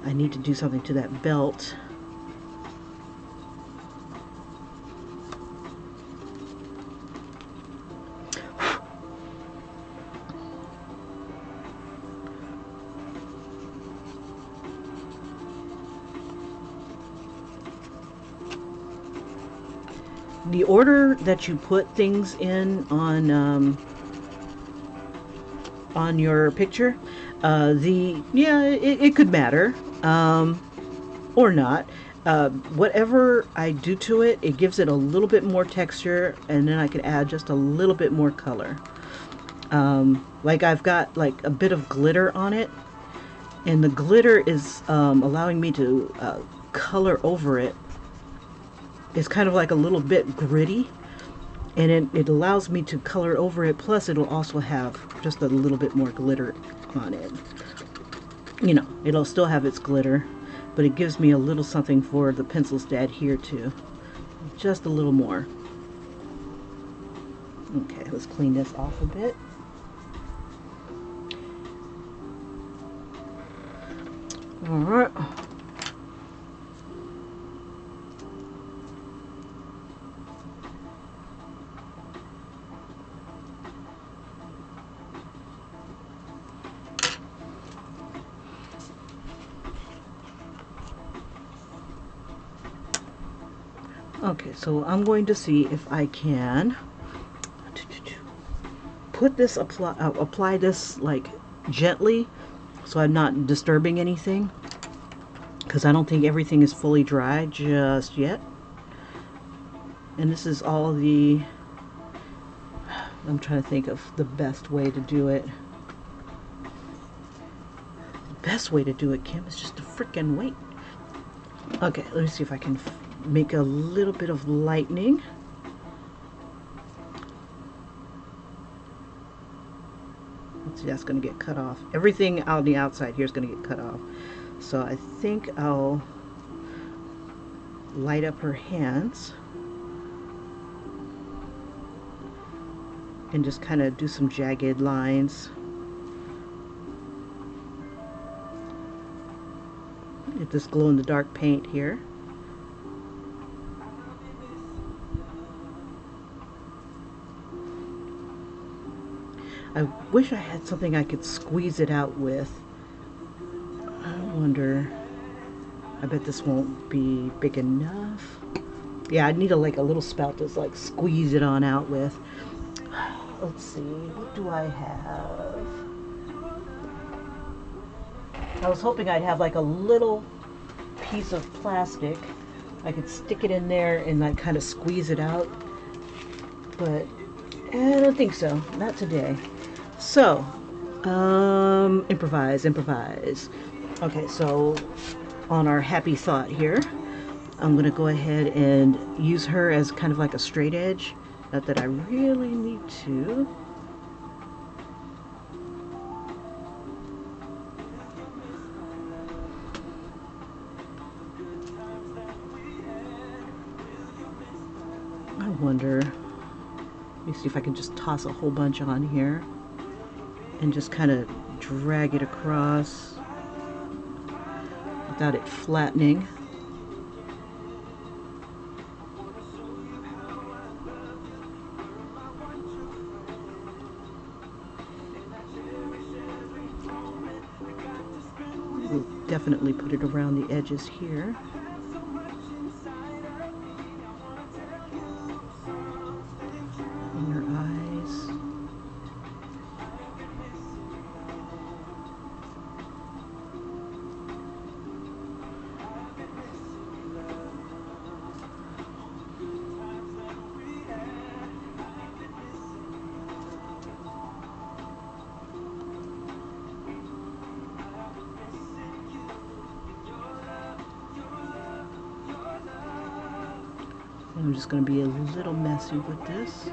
I need to do something to that belt. The order that you put things in on your picture, it could matter, or not. Whatever I do to it, it gives it a little bit more texture, and then I can add just a little bit more color. Like I've got like a bit of glitter on it, and the glitter is allowing me to color over it. It's kind of like a little bit gritty, and it allows me to color over it, plus it'll also have just a little bit more glitter on it. You know, it'll still have its glitter, but it gives me a little something for the pencils to adhere to. Just a little more. Okay, let's clean this off a bit. All right. Okay, so I'm going to see if I can put this, apply this like gently so I'm not disturbing anything, because I don't think everything is fully dry just yet. And this is all the, I'm trying to think of the best way to do it. The best way to do it, Kim, is just to freaking wait. Okay, let me see if I can make a little bit of lightning. Let's see, that's going to get cut off. Everything on the outside here is going to get cut off. So I think I'll light up her hands and just kind of do some jagged lines. Get this glow-in-the-dark paint here. I wish I had something I could squeeze it out with. I wonder, I bet this won't be big enough. Yeah, I need like a little spout to like squeeze it on out with. Let's see, what do I have? I was hoping I'd have like a little piece of plastic. I could stick it in there and like kind of squeeze it out, but I don't think so, not today. So, improvise. Okay, so on our happy thought here, I'm gonna go ahead and use her as kind of like a straight edge. Not that I really need to. I wonder, let me see if I can just toss a whole bunch on here and just kind of drag it across without it flattening. We'll definitely put it around the edges here. In your eyes. I'm just going to be a little messy with this.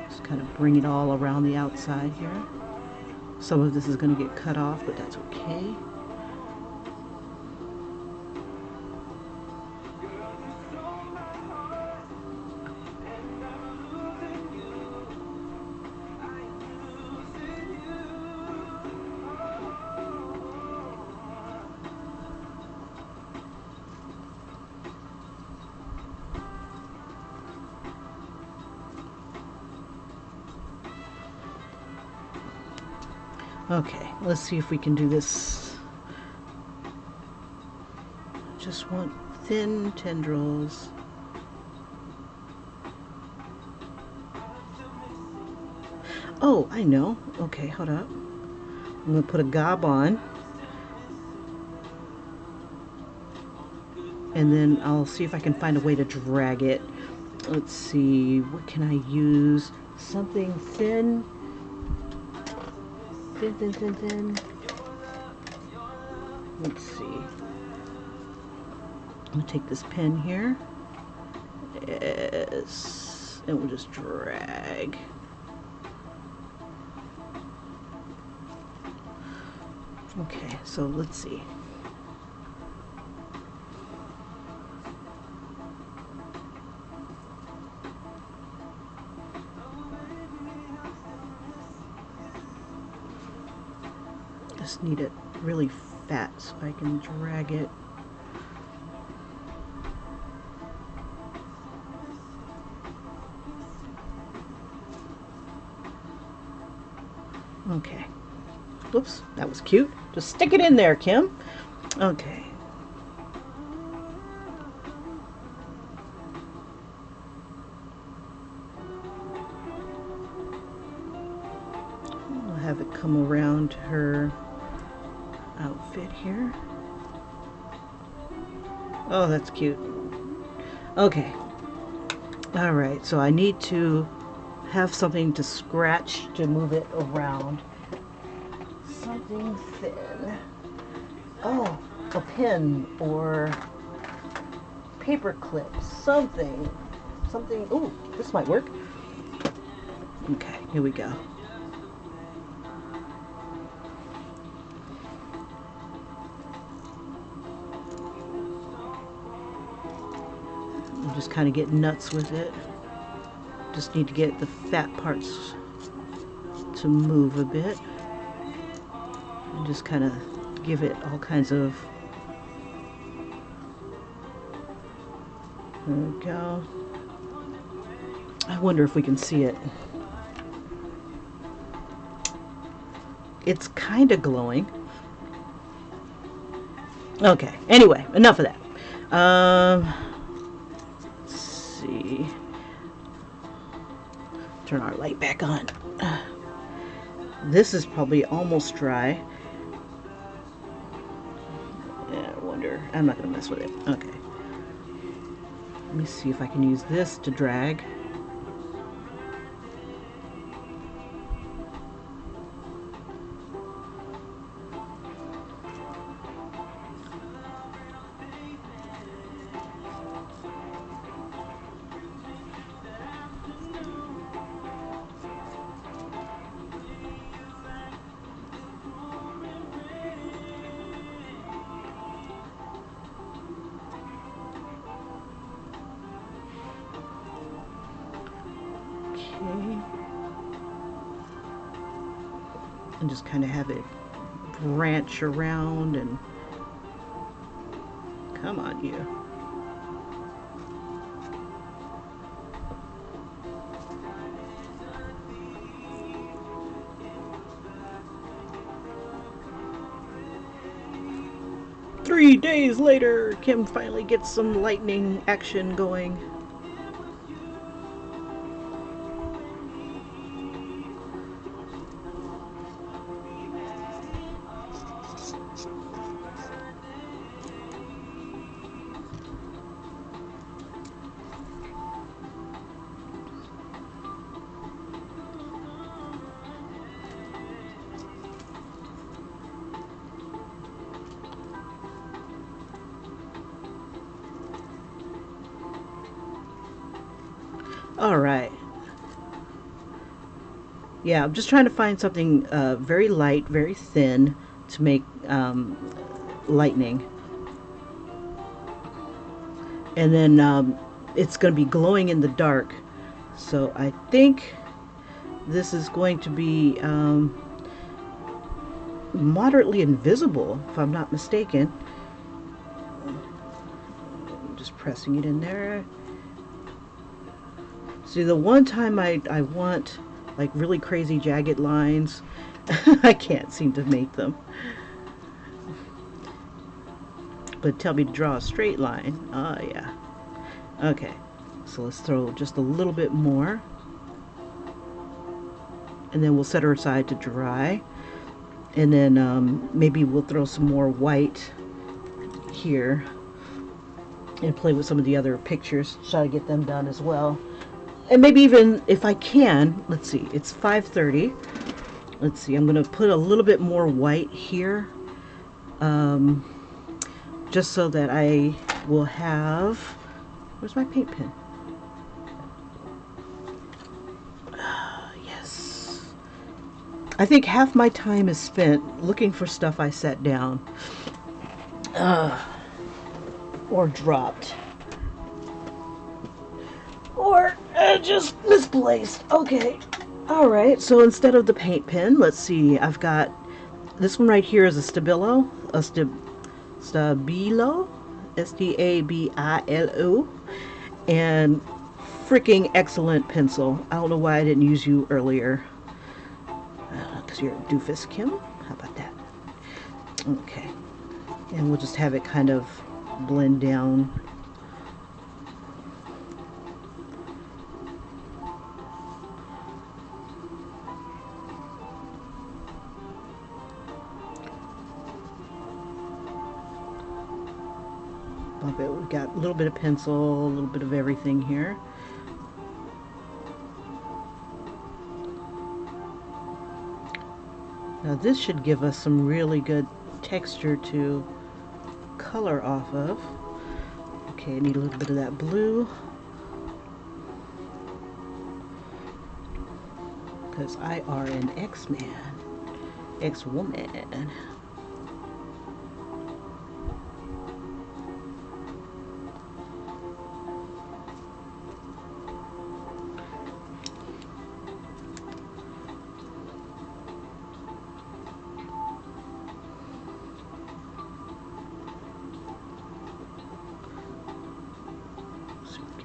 Just kind of bring it all around the outside here. Some of this is going to get cut off, but that's okay. Okay, let's see if we can do this. Just want thin tendrils. Oh, I know. Okay, hold up. I'm gonna put a gob on. And then I'll see if I can find a way to drag it. Let's see, what can I use? Something thin. Thin. Let's see. I'm gonna take this pen here. Yes. and we'll just drag. Okay, so let's see. Just need it really fat so I can drag it. Okay. Whoops, that was cute. Just stick it in there, Kim. Okay. I'll have it come around her outfit here. Oh, that's cute. Okay. All right, so I need to have something to scratch to move it around. Something thin. Oh, a pen or paper clips. Something. Ooh, this might work. Okay, here we go. I'm just kind of getting nuts with it. Just need to get the fat parts to move a bit. And just kind of give it all kinds of... There we go. I wonder if we can see it. It's kind of glowing. Okay, anyway, enough of that. Let's see. Turn our light back on. This is probably almost dry. Yeah, I wonder. I'm not going to mess with it. Okay. Let me see if I can use this to drag. And just kind of have it branch around and come on, you. Three days later, Kim finally gets some lightning action going. All right. Yeah, I'm just trying to find something very light, very thin to make lightning. And then it's going to be glowing in the dark. So I think this is going to be moderately invisible, if I'm not mistaken. I'm just pressing it in there. See, the one time I want like really crazy jagged lines, I can't seem to make them. But tell me to draw a straight line. Oh yeah. Okay, so let's throw just a little bit more. And then we'll set her aside to dry. And then maybe we'll throw some more white here and play with some of the other pictures. Try to get them done as well. And maybe even if I can, let's see, it's 5:30. Let's see, I'm going to put a little bit more white here. Just so that I will have, where's my paint pen? I think half my time is spent looking for stuff I set down. Or dropped. Or just misplaced. Okay. Alright, so instead of the paint pen, let's see. I've got this one right here is a Stabilo. Stabilo. Stabilo. And freaking excellent pencil. I don't know why I didn't use you earlier. Because you're a doofus, Kim. How about that? Okay. And we'll just have it kind of blend down. Bump it. We've got a little bit of pencil, a little bit of everything here. Now this should give us some really good texture to color off of. Okay, I need a little bit of that blue. Because I are an X-man. X-woman.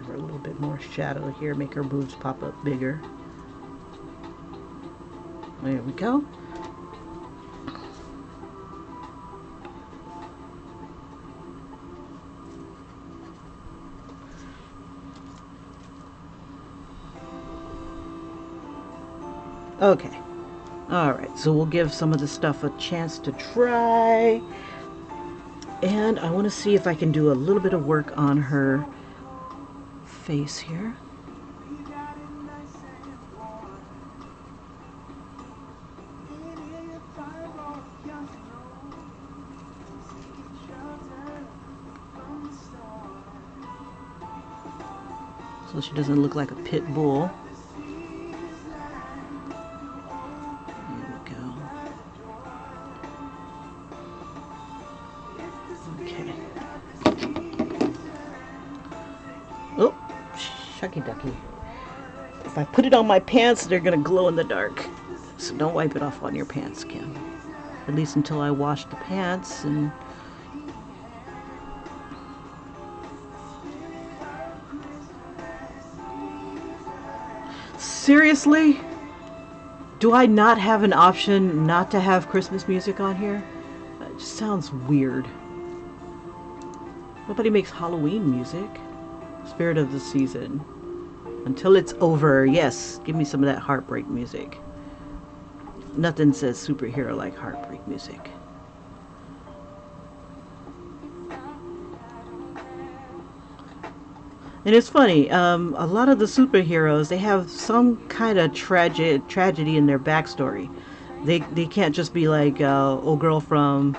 A little bit more shadow here, make her boobs pop up bigger. There we go. Okay. Alright, so we'll give some of the stuff a chance to dry. And I want to see if I can do a little bit of work on her face here. So she doesn't look like a pit bull. There we go. Okay. Oh, shucky ducky. If I put it on my pants, they're gonna glow in the dark. So don't wipe it off on your pants, Kim. At least until I wash the pants and... Seriously? Do I not have an option not to have Christmas music on here? It just sounds weird. Nobody makes Halloween music. Spirit of the season. Until it's over, yes, give me some of that heartbreak music. Nothing says superhero like heartbreak music. And it's funny, a lot of the superheroes, they have some kind of tragedy in their backstory. They can't just be like, old girl from,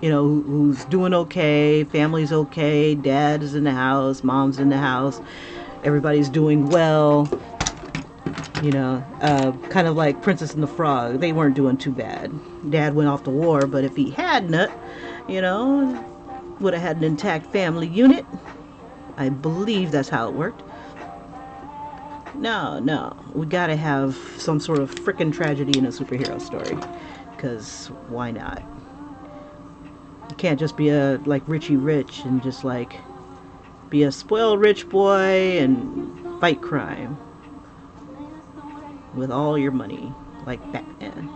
who's doing okay, family's okay, dad is in the house, mom's in the house, everybody's doing well. Kind of like Princess and the Frog. They weren't doing too bad. Dad went off to war, but if he hadn't, would have had an intact family unit. I believe that's how it worked. No. We gotta have some sort of frickin' tragedy in a superhero story. Because why not? You can't just be like Richie Rich and just like be a spoiled rich boy and fight crime with all your money like Batman.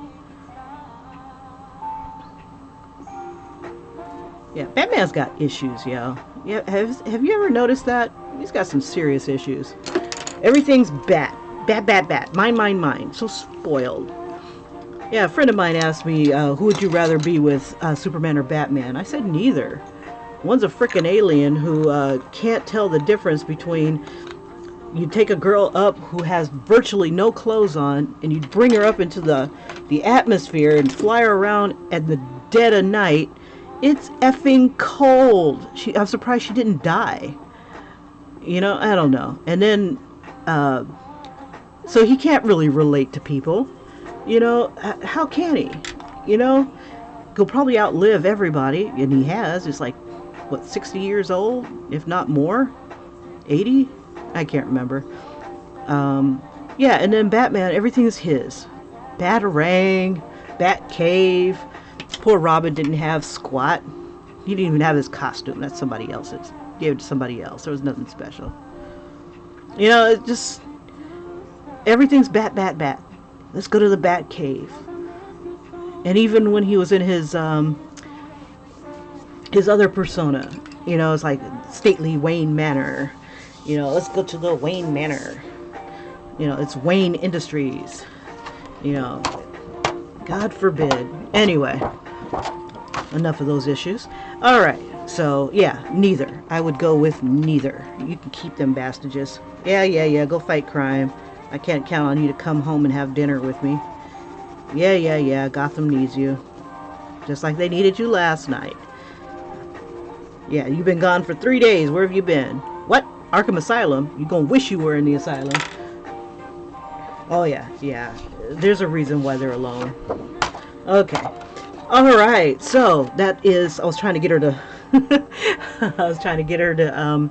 Yeah, Batman's got issues, yo. Yeah, have you ever noticed that? He's got some serious issues. Everything's bat. Mine. So spoiled. Yeah, a friend of mine asked me, who would you rather be with, Superman or Batman? I said neither. One's a frickin' alien who can't tell the difference between you take a girl up who has virtually no clothes on and you bring her up into the atmosphere and fly her around at the dead of night. It's effing cold. I'm surprised she didn't die. I don't know. And then So he can't really relate to people. You know, how can he? You know, he'll probably outlive everybody, and he has. It's like, what, 60 years old, if not more? 80? I can't remember. Um, yeah, and then Batman, everything is his. Batarang, Batcave. Poor Robin didn't have squat. He didn't even have his costume. That's somebody else's. Gave it to somebody else. There was nothing special. You know, it just everything's bat, bat, bat. Let's go to the Bat Cave. And even when he was in his other persona, you know, it's like stately Wayne Manor. You know, let's go to the Wayne Manor. You know, it's Wayne Industries. You know, God forbid. Anyway, enough of those issues. All right. So, yeah, neither. I would go with neither. You can keep them bastages. Yeah. Go fight crime. I can't count on you to come home and have dinner with me. Yeah. Gotham needs you. Just like they needed you last night. Yeah, you've been gone for 3 days. Where have you been? What? Arkham Asylum? You gonna wish you were in the asylum. Oh, yeah. There's a reason why they're alone. Okay. Alright, so that is... I was trying to get her to...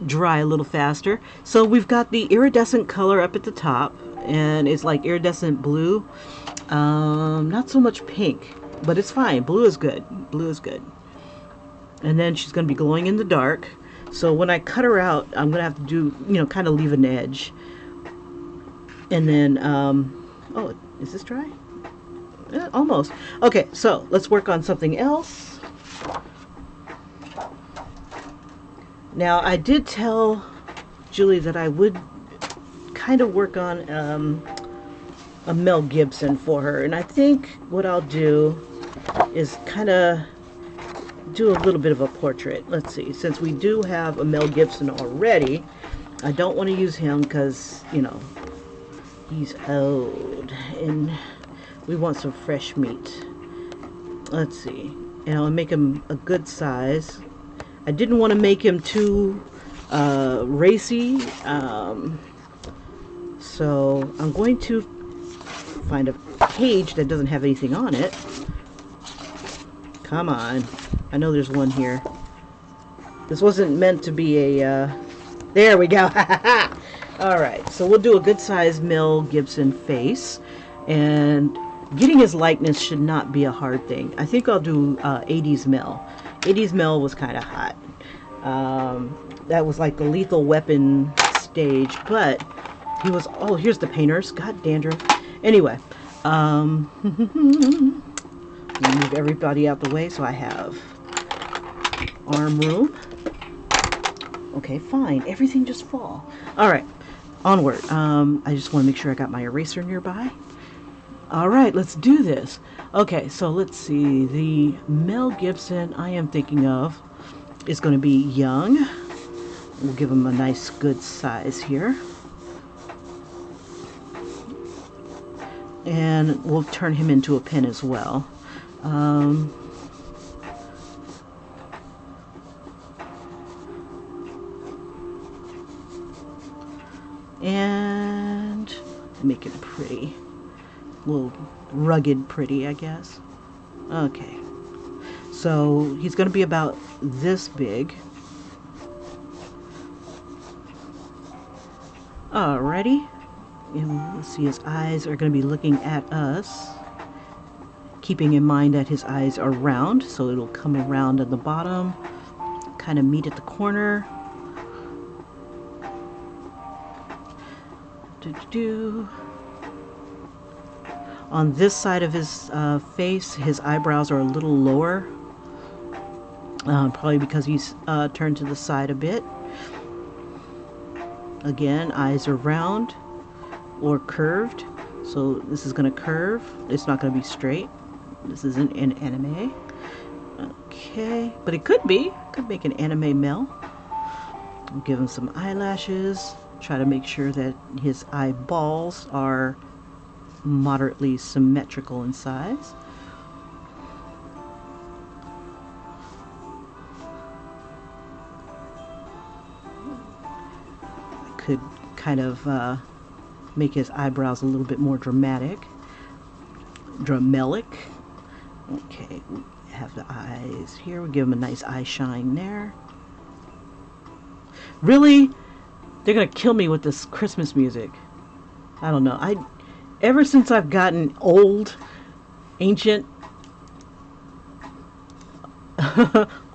dry a little faster. So we've got the iridescent color up at the top, and it's like iridescent blue. Not so much pink, but it's fine. Blue is good. And then she's going to be glowing in the dark. So when I cut her out, I'm going to have to do, you know, kind of leave an edge. And then, oh, is this dry? Almost. Okay, so let's work on something else. Now, I did tell Julie that I would kind of work on a Mel Gibson for her. And I think what I'll do is kind of do a little bit of a portrait. Let's see. Since we do have a Mel Gibson already, I don't want to use him because, you know, he's old. And we want some fresh meat. Let's see. And I'll make him a good size. I didn't want to make him too racy. So I'm going to find a page that doesn't have anything on it. Come on. I know there's one here. This wasn't meant to be a... there we go. Alright, so we'll do a good sized Mel Gibson face. And getting his likeness should not be a hard thing. I think I'll do 80s Mel. 80s Mel was kind of hot. That was like the Lethal Weapon stage, but he was... oh, here's the painters. God, dandruff. Anyway, move everybody out the way so I have arm room. Okay, fine. Everything just fall. Alright, onward. I just want to make sure I got my eraser nearby. Alright, let's do this. Okay, so let's see. The Mel Gibson I am thinking of is going to be young. We'll give him a nice good size here. And we'll turn him into a pin as well. And make it pretty. A little rugged pretty, I guess. Okay. So he's going to be about this big. Alrighty. And let's see, his eyes are going to be looking at us. Keeping in mind that his eyes are round, so it'll come around at the bottom. Kind of meet at the corner. On this side of his face, his eyebrows are a little lower. Probably because he's turned to the side a bit. Again, eyes are round or curved. So this is going to curve. It's not going to be straight. This isn't an anime. Okay, but it could be. Could make an anime Mel. I'll give him some eyelashes. Try to make sure that his eyeballs are moderately symmetrical in size. I could kind of make his eyebrows a little bit more dramatic. Dramelic. Okay, we have the eyes here. We give him a nice eye shine there. Really? They're gonna kill me with this Christmas music. I don't know. Ever since I've gotten old, ancient,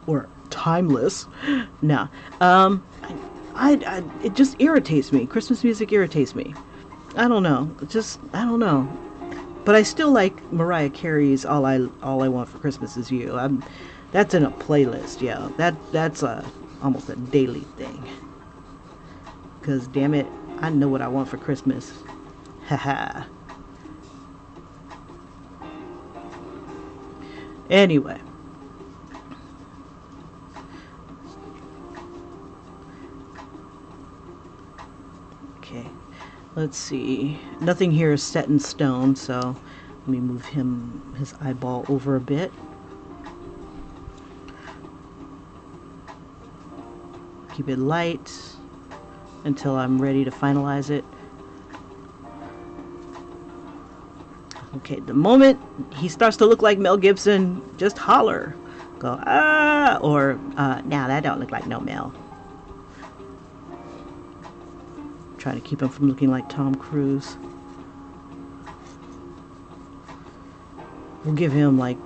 or timeless, nah. It just irritates me. Christmas music irritates me. I don't know. I don't know. But I still like Mariah Carey's "All I Want for Christmas Is You." That's in a playlist. Yeah, that's almost a daily thing. Cause damn it, I know what I want for Christmas. Haha. Anyway. Okay. Let's see. Nothing here is set in stone, so let me move his eyeball over a bit. Keep it light until I'm ready to finalize it. Okay, the moment he starts to look like Mel Gibson, just holler. Go, ah, or, nah, that don't look like no Mel. Try to keep him from looking like Tom Cruise. We'll give him like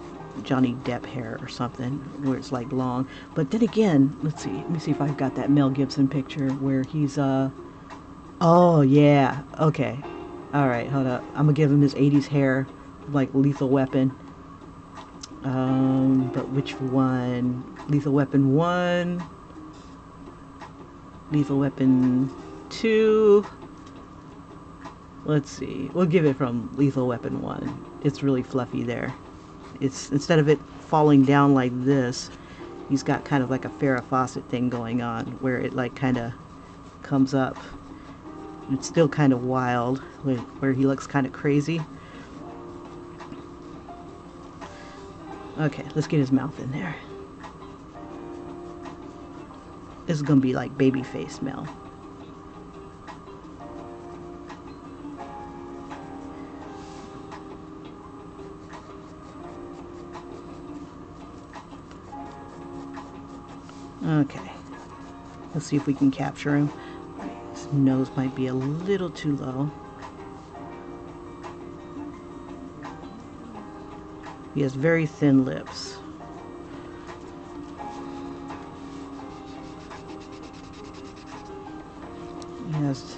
Johnny Depp hair or something, where it's like long. But then again, let's see. Let me see if I've got that Mel Gibson picture where he's oh yeah, okay. All right, hold up. I'm gonna give him his 80s hair, like Lethal Weapon. But which one? Lethal Weapon 1, Lethal Weapon 2. Let's see. We'll give it from Lethal Weapon 1. It's really fluffy there. It's, instead of it falling down like this, he's got kind of like a Farrah Fawcett thing going on where it like kind of comes up. It's still kind of wild where he looks kind of crazy. Okay, let's get his mouth in there. This is gonna be like babyface Mel. Okay, let's see if we can capture him. His nose might be a little too low. He has very thin lips. He has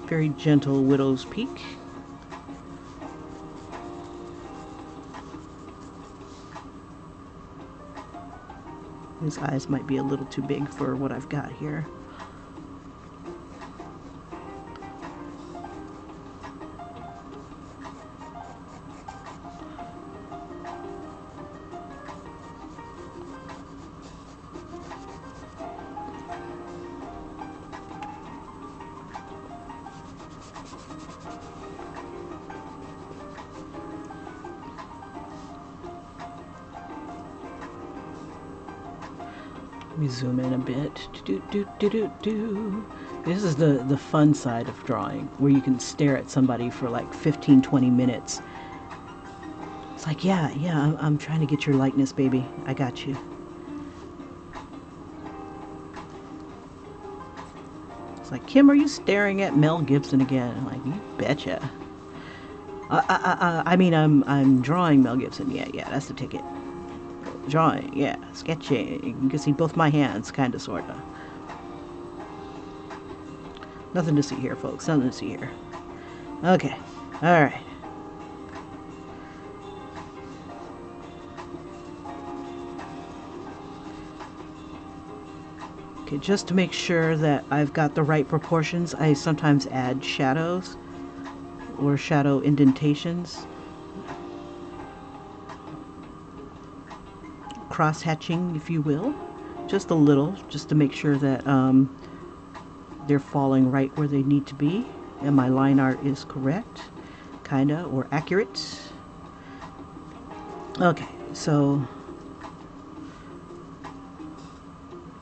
very gentle widow's peak. His eyes might be a little too big for what I've got here. Let me zoom in a bit. This is the fun side of drawing, where you can stare at somebody for like 15-20 minutes. It's like, yeah, I'm trying to get your likeness, baby. I got you. It's like, Kim, are you staring at Mel Gibson again? I'm like, you betcha. I mean, I'm drawing Mel Gibson. Yeah, that's the ticket. Drawing, yeah, sketching. You can see both my hands, kind of, sort of. Nothing to see here, folks. Nothing to see here. Okay, all right. Okay, just to make sure that I've got the right proportions, I sometimes add shadows or shadow indentations. Cross-hatching, if you will, just a little, just to make sure that they're falling right where they need to be and my line art is correct, kinda, or accurate. Okay, so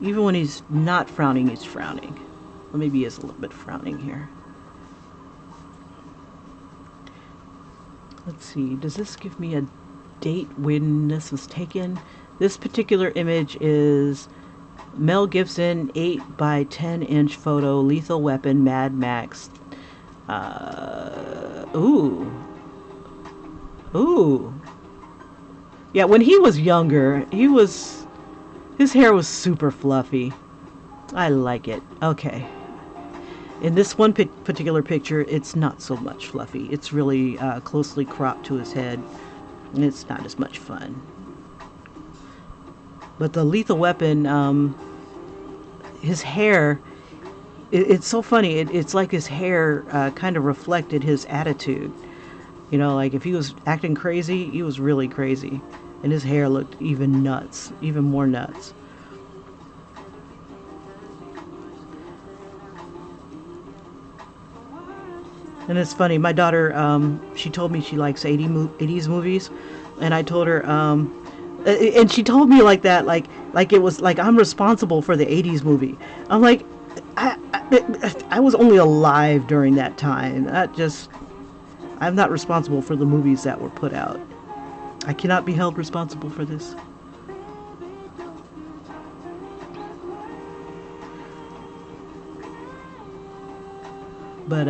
Even when he's not frowning, he's frowning. Well, maybe he is a little bit frowning here. Let's see, does this give me a date when this was taken? This particular image is Mel Gibson 8 by 10 inch photo, Lethal Weapon, Mad Max. Ooh. Yeah, when he was younger, his hair was super fluffy. I like it. Okay. In this one particular picture, it's not so much fluffy. It's really closely cropped to his head. And it's not as much fun. But the Lethal Weapon, his hair, it's so funny. It's like his hair kind of reflected his attitude. You know, like if he was acting crazy, he was really crazy. And his hair looked even nuts, even more nuts. And it's funny, my daughter, she told me she likes 80s movies. And I told her, and she told me like that, like it was like I'm responsible for the 80s movie. I'm like, I was only alive during that time. I'm not responsible for the movies that were put out. I cannot be held responsible for this. But,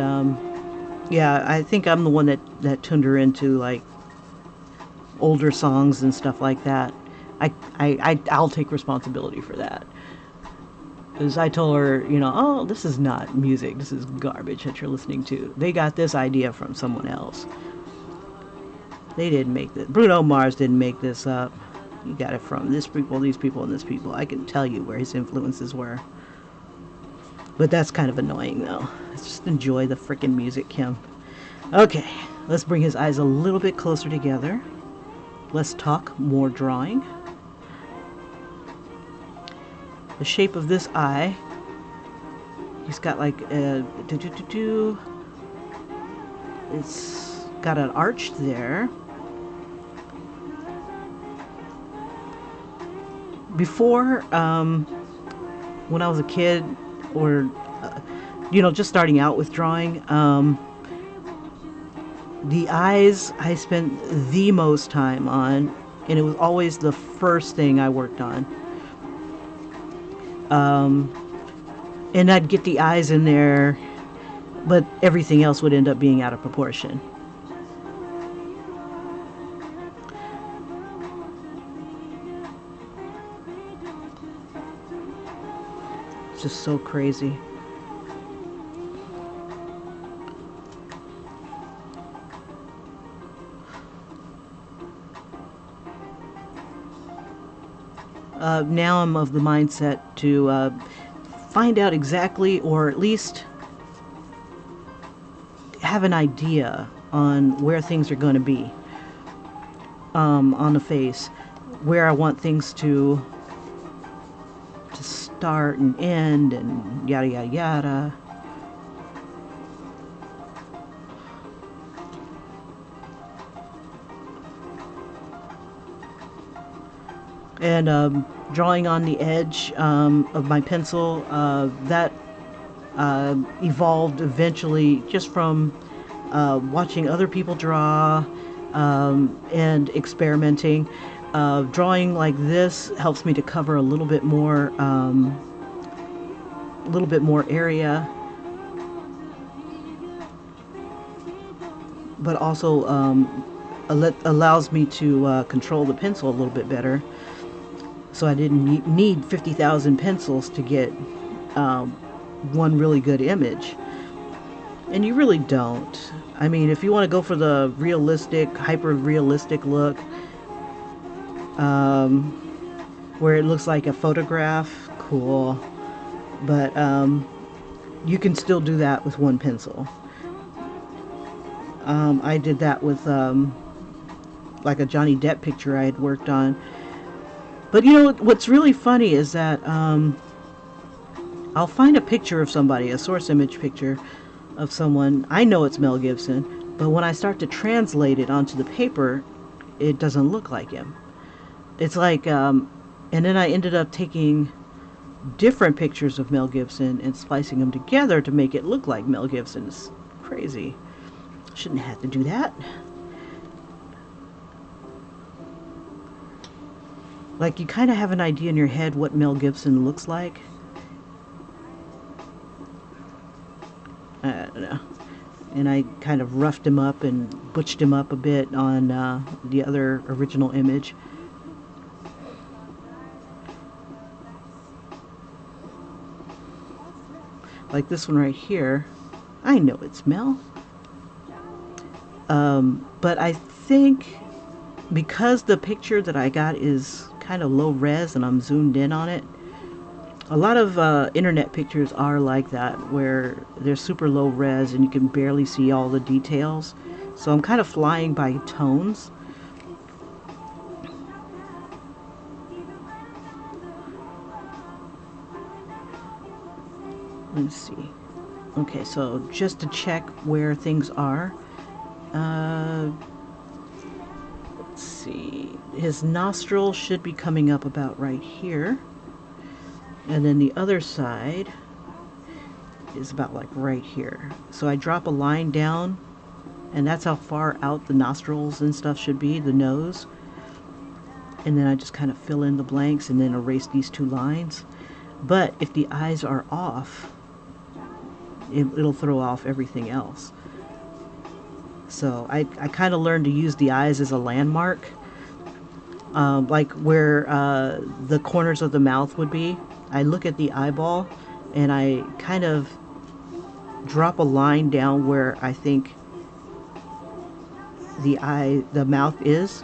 yeah, I think I'm the one that turned her into, like, older songs and stuff like that. I'll take responsibility for that. Because I told her, you know, oh, this is not music. This is garbage that you're listening to. They got this idea from someone else. They didn't make this. Bruno Mars didn't make this up. He got it from this people, these people, and this people. I can tell you where his influences were. But that's kind of annoying, though. Let's just enjoy the frickin' music, Kim. Okay, let's bring his eyes a little bit closer together. Less talk, more drawing. The shape of this eye, he's got like a it's got an arch there. Before, when I was a kid, or you know, just starting out with drawing, the eyes I spent the most time on, and it was always the first thing I worked on. And I'd get the eyes in there, but everything else would end up being out of proportion. It's just so crazy. Now I'm of the mindset to find out exactly, or at least have an idea on where things are going to be on the face, where I want things to start and end, and yada yada yada. And drawing on the edge of my pencil, that evolved eventually just from watching other people draw and experimenting. Drawing like this helps me to cover a little bit more area, but also allows me to control the pencil a little bit better. So I didn't need 50,000 pencils to get one really good image. And you really don't. I mean, if you want to go for the realistic, hyper-realistic look, where it looks like a photograph, cool. But you can still do that with one pencil. I did that with like a Johnny Depp picture I had worked on. But you know, what's really funny is that I'll find a picture of somebody, a source image picture of someone. I know it's Mel Gibson, but when I start to translate it onto the paper, it doesn't look like him. It's like, and then I ended up taking different pictures of Mel Gibson and splicing them together to make it look like Mel Gibson is crazy. Shouldn't have to do that. Like, you kind of have an idea in your head what Mel Gibson looks like. I don't know. And I kind of roughed him up and butched him up a bit on the other original image. Like this one right here. I know it's Mel. But I think because the picture that I got is kind of low res and I'm zoomed in on it, a lot of internet pictures are like that, where they're super low res and you can barely see all the details. So I'm kind of flying by tones. Let's see. Okay, so just to check where things are. Let's see. His nostril should be coming up about right here. And then the other side is about like right here. So I drop a line down, and that's how far out the nostrils and stuff should be, the nose. And then I just kind of fill in the blanks and then erase these two lines. But if the eyes are off, it'll throw off everything else. So I kind of learned to use the eyes as a landmark. Like where the corners of the mouth would be. I look at the eyeball and I kind of drop a line down where I think the mouth is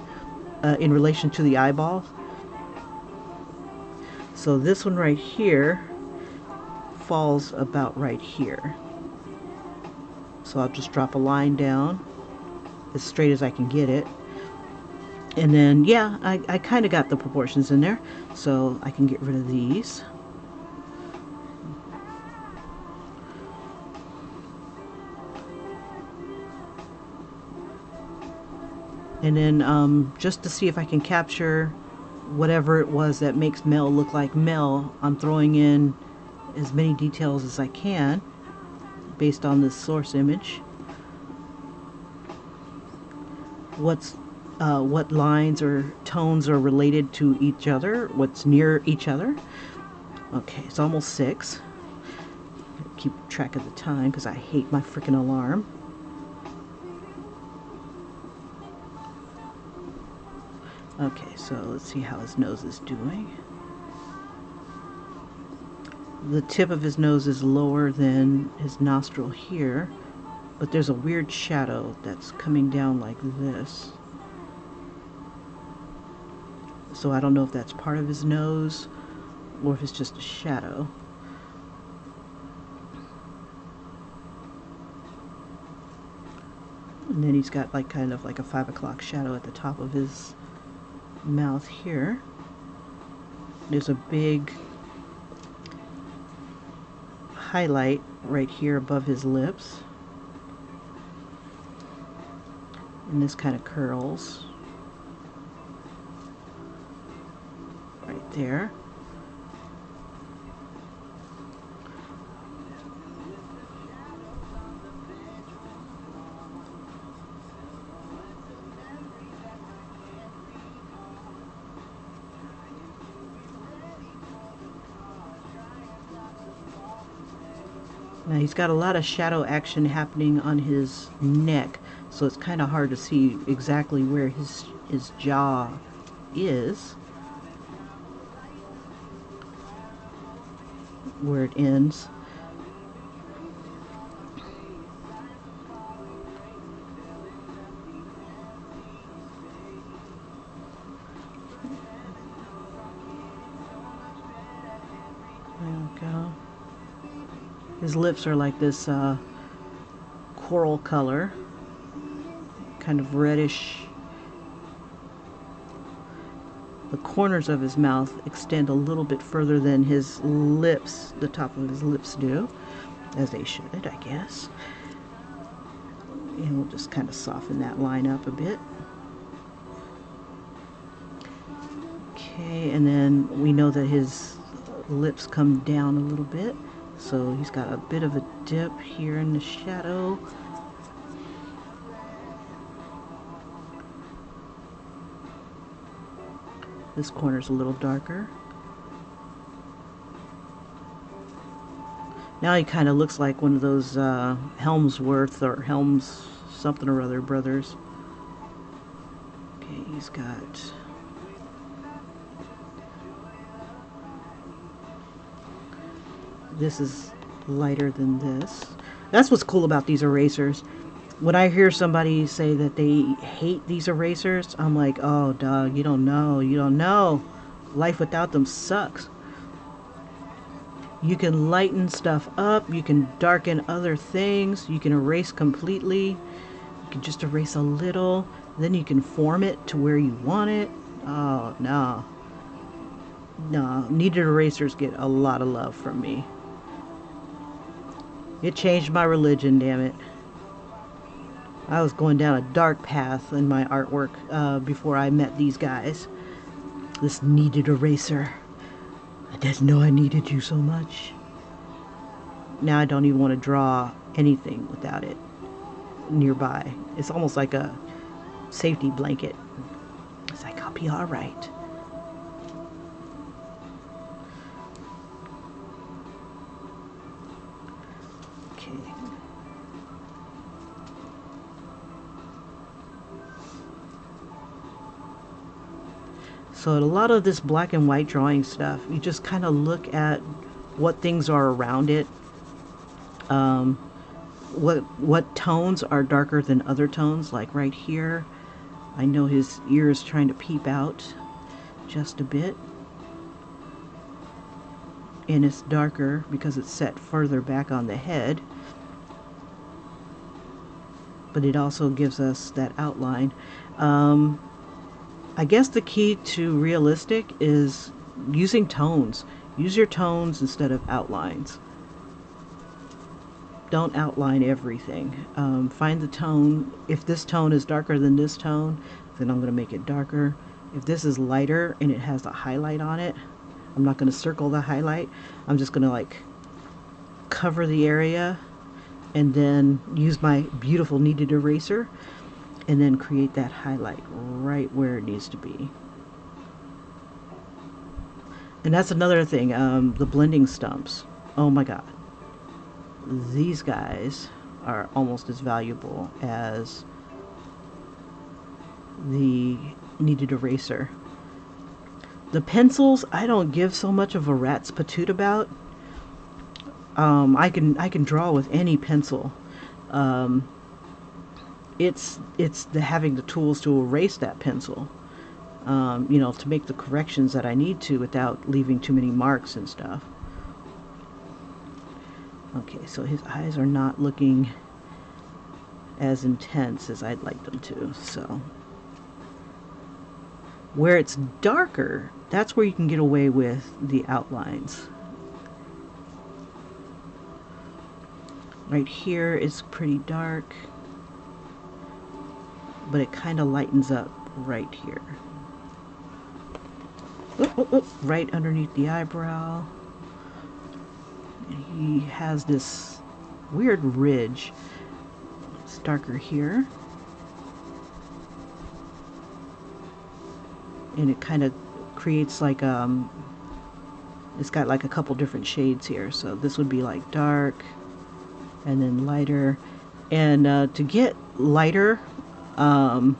in relation to the eyeball. So this one right here falls about right here. So I'll just drop a line down as straight as I can get it. And then, yeah, I kind of got the proportions in there. So I can get rid of these. And then just to see if I can capture whatever it was that makes Mel look like Mel, I'm throwing in as many details as I can based on this source image. What lines or tones are related to each other, what's near each other. Okay, it's almost 6. Keep track of the time because I hate my freaking alarm. Okay, so let's see how his nose is doing. The tip of his nose is lower than his nostril here, but there's a weird shadow that's coming down like this. So I don't know if that's part of his nose or if it's just a shadow. And then he's got like kind of like a 5 o'clock shadow at the top of his mouth here. There's a big highlight right here above his lips. And this kind of curls right there. Now he's got a lot of shadow action happening on his neck, so it's kind of hard to see exactly where his jaw is, where it ends. There we go. His lips are like this coral color, kind of reddish. The corners of his mouth extend a little bit further than his lips, the top of his lips do, as they should, I guess. And we'll just kind of soften that line up a bit. Okay, and then we know that his The lips come down a little bit, so he's got a bit of a dip here in the shadow. This corner's a little darker. Now he kind of looks like one of those Helmsworth or Helms something or other brothers. Okay, he's got... This is lighter than this. That's what's cool about these erasers. When I hear somebody say that they hate these erasers, I'm like, oh, dog, you don't know. You don't know. Life without them sucks. You can lighten stuff up. You can darken other things. You can erase completely. You can just erase a little. Then you can form it to where you want it. Oh, no. No, kneaded erasers get a lot of love from me. It changed my religion, damn it. I was going down a dark path in my artwork before I met these guys. This kneaded eraser. I didn't know I needed you so much. Now I don't even want to draw anything without it nearby. It's almost like a safety blanket. It's like, I'll be all right. Okay. So a lot of this black and white drawing stuff, you just kind of look at what things are around it. What tones are darker than other tones, like right here. I know his ear is trying to peep out just a bit. And it's darker because it's set further back on the head. But it also gives us that outline. I guess the key to realistic is using tones. Use your tones instead of outlines. Don't outline everything. Find the tone. If this tone is darker than this tone, then I'm going to make it darker. If this is lighter and it has a highlight on it, I'm not going to circle the highlight. I'm just going to like cover the area and then use my beautiful kneaded eraser and then create that highlight right where it needs to be. And that's another thing, the blending stumps. Oh my god. These guys are almost as valuable as the kneaded eraser. The pencils, I don't give so much of a rat's patoot about. I can draw with any pencil. It's the having the tools to erase that pencil. You know, to make the corrections that I need to without leaving too many marks and stuff. Okay, so his eyes are not looking as intense as I'd like them to, so. Where it's darker, that's where you can get away with the outlines. Right here is pretty dark, but it kind of lightens up right here. Right underneath the eyebrow. He has this weird ridge. It's darker here. And it kind of creates like, it's got like a couple different shades here. So this would be like dark and then lighter. And to get lighter, I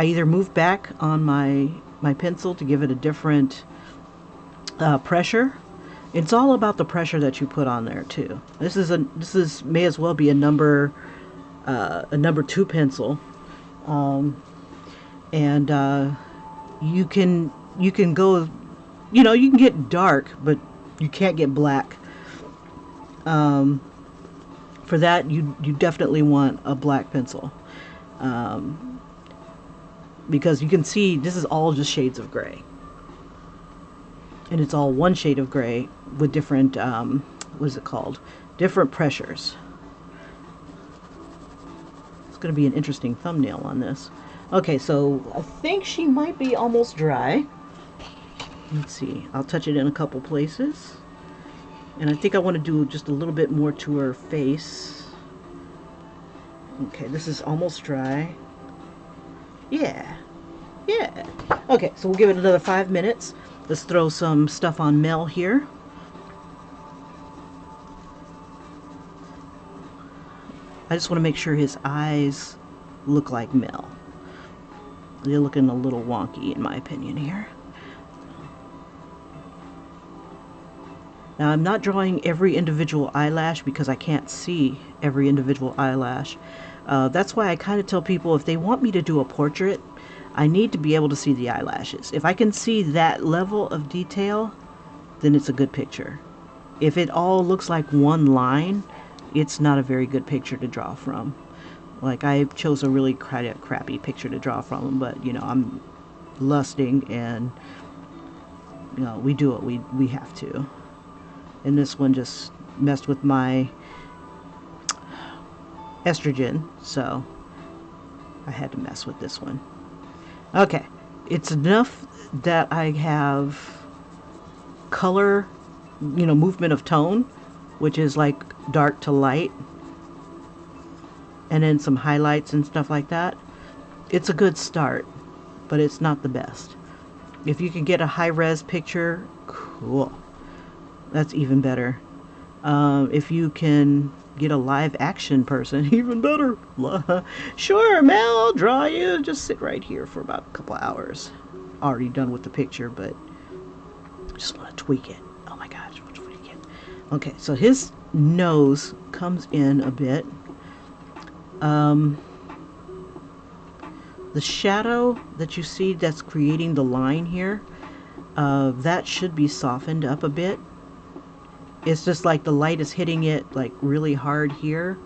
either move back on my pencil to give it a different pressure. It's all about the pressure that you put on there too. This is may as well be a number 2 pencil, and you can go, you know, you can get dark, but you can't get black. For that, you definitely want a black pencil, because you can see this is all just shades of gray. And it's all one shade of gray with different, what is it called? Different pressures. It's going to be an interesting thumbnail on this. Okay, so I think she might be almost dry. Let's see, I'll touch it in a couple places. And I think I want to do just a little bit more to her face. Okay, this is almost dry. Yeah. Yeah. Okay, so we'll give it another 5 minutes. Let's throw some stuff on Mel here. I just want to make sure his eyes look like Mel. They're looking a little wonky in my opinion here. Now I'm not drawing every individual eyelash because I can't see every individual eyelash. That's why I kind of tell people if they want me to do a portrait, I need to be able to see the eyelashes. If I can see that level of detail, then it's a good picture. If it all looks like one line, it's not a very good picture to draw from. Like, I chose a really crappy picture to draw from, but you know, I'm lusting and you know, we do what we have to. And this one just messed with my estrogen, so I had to mess with this one. Okay, it's enough that I have color, you know, movement of tone, which is like dark to light, and then some highlights and stuff like that. It's a good start, but it's not the best. If you can get a high-res picture, cool. That's even better. If you can get a live action person, even better. Sure, Mel, I'll draw you. Just sit right here for about a couple hours. Already done with the picture, but just want to tweak it. Oh my gosh, I want to tweak it. Okay, so his nose comes in a bit. The shadow that you see that's creating the line here, that should be softened up a bit. It's just like the light is hitting it like really hard here.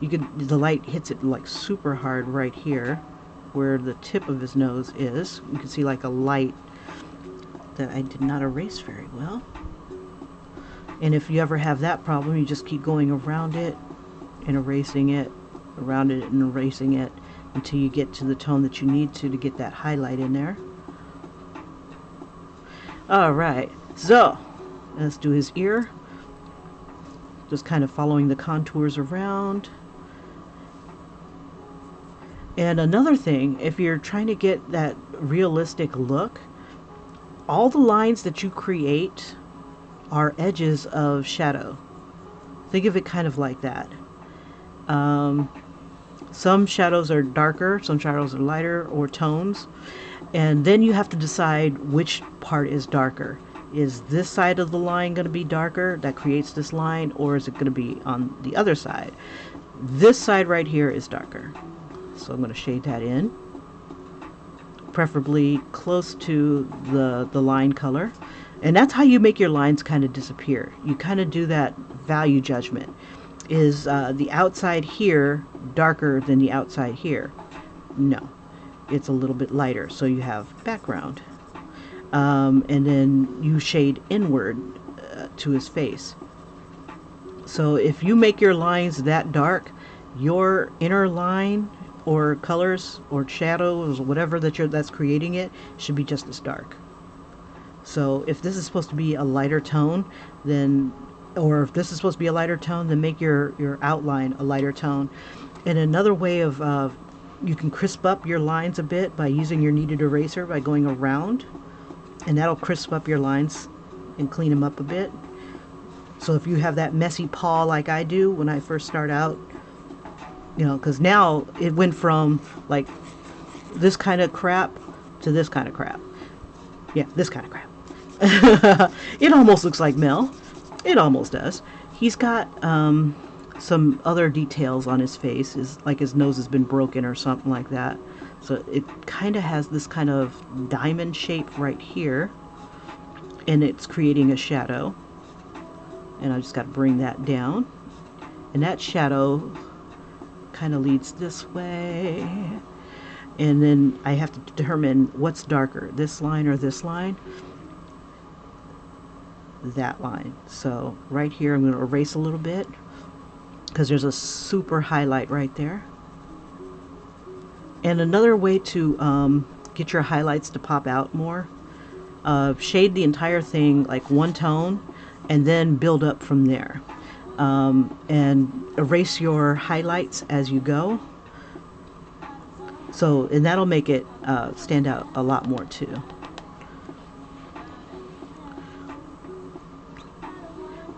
The light hits it like super hard right here where the tip of his nose is. You can see like a light that I did not erase very well. And if you ever have that problem, you just keep going around it and erasing it, around it and erasing it until you get to the tone that you need to get that highlight in there. Alright, so let's do his ear. Just kind of following the contours around. And another thing, if you're trying to get that realistic look, all the lines that you create are edges of shadow. Think of it kind of like that. Some shadows are darker, some shadows are lighter, or tones. And then you have to decide which part is darker. Is this side of the line going to be darker that creates this line, or is it going to be on the other side? This side right here is darker. So I'm going to shade that in, preferably close to the line color. And that's how you make your lines kind of disappear. You kind of do that value judgment. Is the outside here darker than the outside here? No, it's a little bit lighter, so you have background. And then you shade inward to his face. So if you make your lines that dark, your inner line or colors or shadows, whatever that's creating it, should be just as dark. So if this is supposed to be a lighter tone, then, or if this is supposed to be a lighter tone, then make your outline a lighter tone. And another way of you can crisp up your lines a bit by using your kneaded eraser by going around, and that'll crisp up your lines and clean them up a bit. So if you have that messy paw like I do when I first start out, you know, because now it went from like this kind of crap to this kind of crap. Yeah, this kind of crap. It almost looks like Mel. It almost does. He's got some other details on his face, like his nose has been broken or something like that. So it kind of has this kind of diamond shape right here, and it's creating a shadow. And I just got to bring that down. And that shadow kind of leads this way. And then I have to determine what's darker, this line or this line. That line. So right here I'm going to erase a little bit because there's a super highlight right there. And another way to get your highlights to pop out more shade the entire thing like one tone and then build up from there. And erase your highlights as you go. So, and that'll make it stand out a lot more too.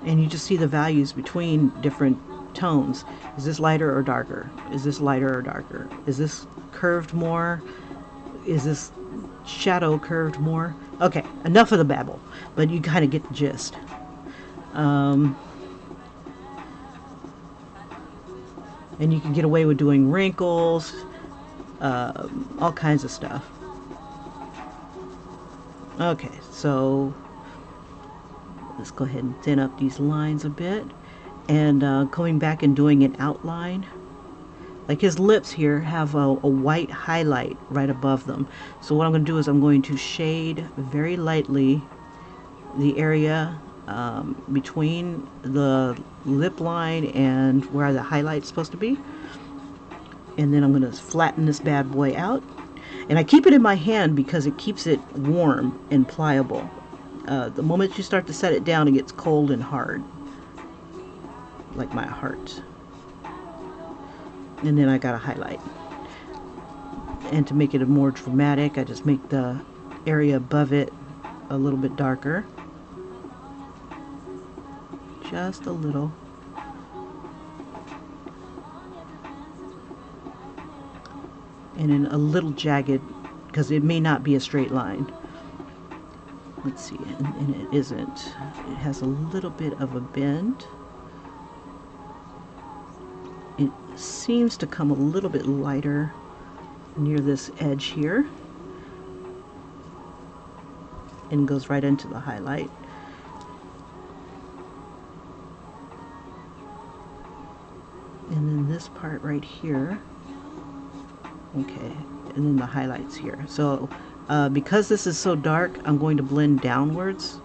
And you just see the values between different tones. Is this lighter or darker? Is this lighter or darker? Is this curved more? Is this shadow curved more? Okay, enough of the babble, but you kind of get the gist. And you can get away with doing wrinkles, all kinds of stuff. Okay, so let's go ahead and thin up these lines a bit. And going back and doing an outline. Like his lips here have a white highlight right above them. So what I'm going to do is I'm going to shade very lightly the area between the lip line and where the highlight's supposed to be. And then I'm going to flatten this bad boy out. And I keep it in my hand because it keeps it warm and pliable. The moment you start to set it down, it gets cold and hard. Like my heart. And then I got a highlight. And to make it more dramatic, I just make the area above it a little bit darker. Just a little. And then a little jagged, because it may not be a straight line. Let's see, and it isn't. It has a little bit of a bend. It seems to come a little bit lighter near this edge here and goes right into the highlight. And then this part right here, okay, and then the highlights here. So because this is so dark, I'm going to blend downwards,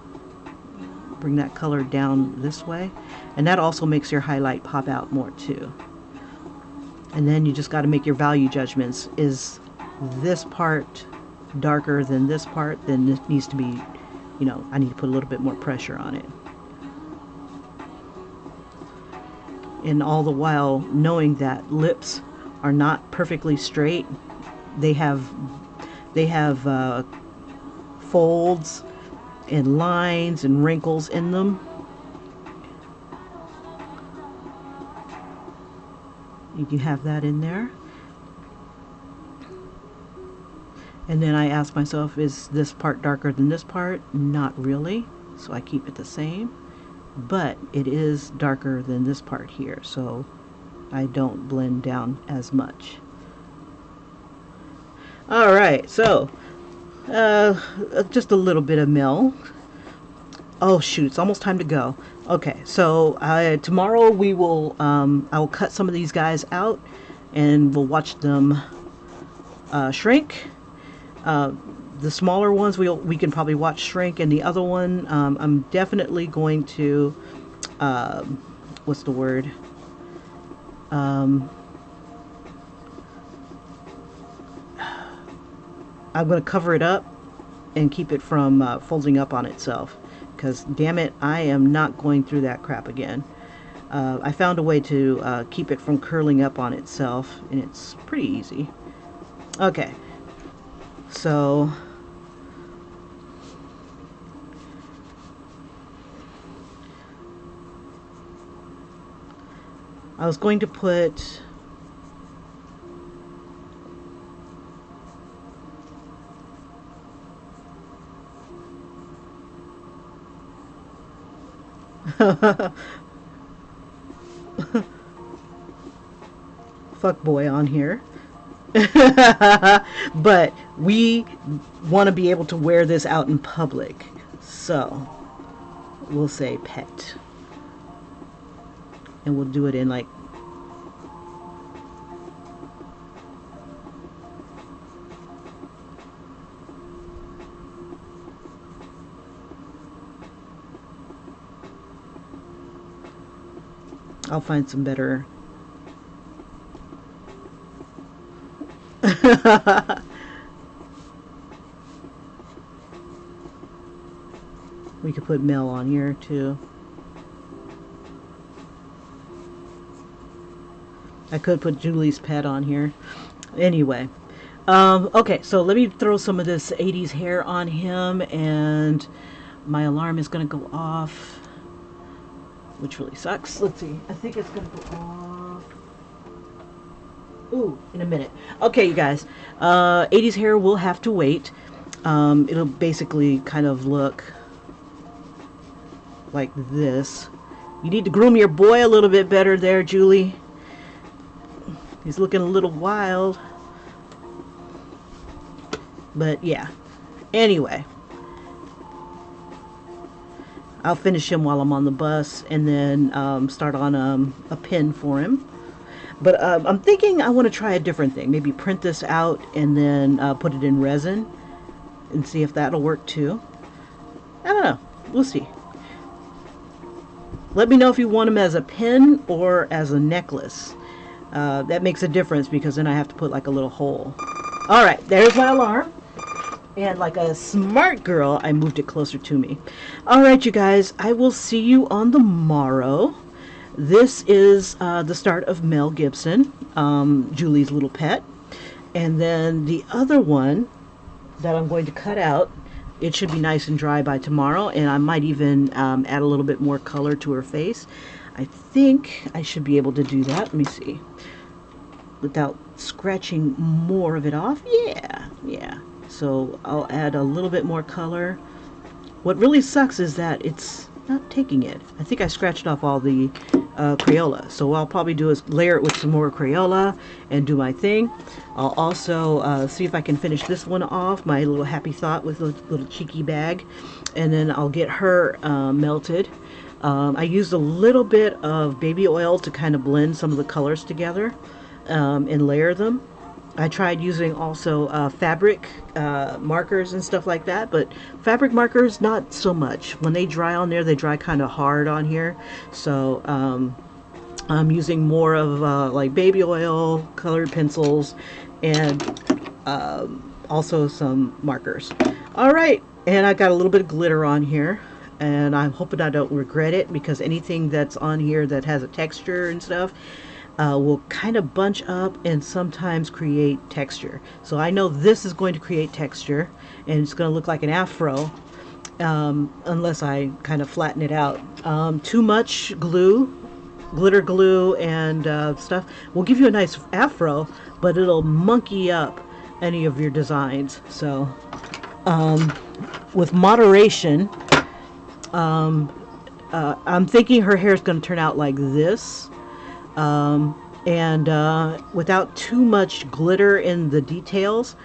bring that color down this way, and that also makes your highlight pop out more too. And then you just got to make your value judgments. Is this part darker than this part? Then it needs to be, you know, I need to put a little bit more pressure on it. And all the while knowing that lips are not perfectly straight. They have folds and lines and wrinkles in them. You can have that in there. And then I ask myself, is this part darker than this part? Not really, so I keep it the same. But it is darker than this part here, so I don't blend down as much. Alright, so just a little bit of Mel. Oh shoot, it's almost time to go. Okay, so tomorrow we will I will cut some of these guys out and we'll watch them shrink. The smaller ones we can probably watch shrink, and the other one I'm definitely going to what's the word? I'm going to cover it up and keep it from folding up on itself. Because, damn it, I am not going through that crap again. I found a way to keep it from curling up on itself, and it's pretty easy. Okay, so I was going to put fuck boy on here. But we want to be able to wear this out in public, so we'll say pet, and we'll do it in like I'll find some better. We could put Mel on here too. I could put Julie's pet on here. Anyway. Okay, so let me throw some of this 80s hair on him, and my alarm is going to go off, which really sucks. Let's see. I think it's going to go off. Ooh, in a minute. Okay, you guys. 80s hair will have to wait. It'll basically kind of look like this. You need to groom your boy a little bit better there, Julie. He's looking a little wild. But yeah. Anyway. I'll finish him while I'm on the bus and then start on a pin for him. But I'm thinking I want to try a different thing. Maybe print this out and then put it in resin and see if that'll work too. I don't know. We'll see. Let me know if you want him as a pin or as a necklace. That makes a difference because then I have to put like a little hole. Alright, there's my alarm. And like a smart girl, I moved it closer to me. Alright, you guys, I will see you on the morrow. This is the start of Mel Gibson, Julie's little pet. And then the other one that I'm going to cut out, it should be nice and dry by tomorrow. And I might even add a little bit more color to her face. I think I should be able to do that. Let me see. Without scratching more of it off. Yeah. So I'll add a little bit more color. What really sucks is that it's not taking it. I think I scratched off all the Crayola. So what I'll probably do is layer it with some more Crayola and do my thing. I'll also see if I can finish this one off, my little happy thought with a little cheeky bag. And then I'll get her melted. I used a little bit of baby oil to kind of blend some of the colors together and layer them. I tried using also fabric markers and stuff like that, but fabric markers, not so much. When they dry on there, they dry kind of hard on here. So I'm using more of like baby oil, colored pencils, and also some markers. All right, and I got a little bit of glitter on here. And I'm hoping I don't regret it, because anything that's on here that has a texture and stuff will kind of bunch up and sometimes create texture. So I know this is going to create texture and it's going to look like an afro unless I kind of flatten it out. Too much glue, glitter glue and stuff will give you a nice afro, but it'll monkey up any of your designs. So with moderation, I'm thinking her hair is going to turn out like this, and without too much glitter in the details,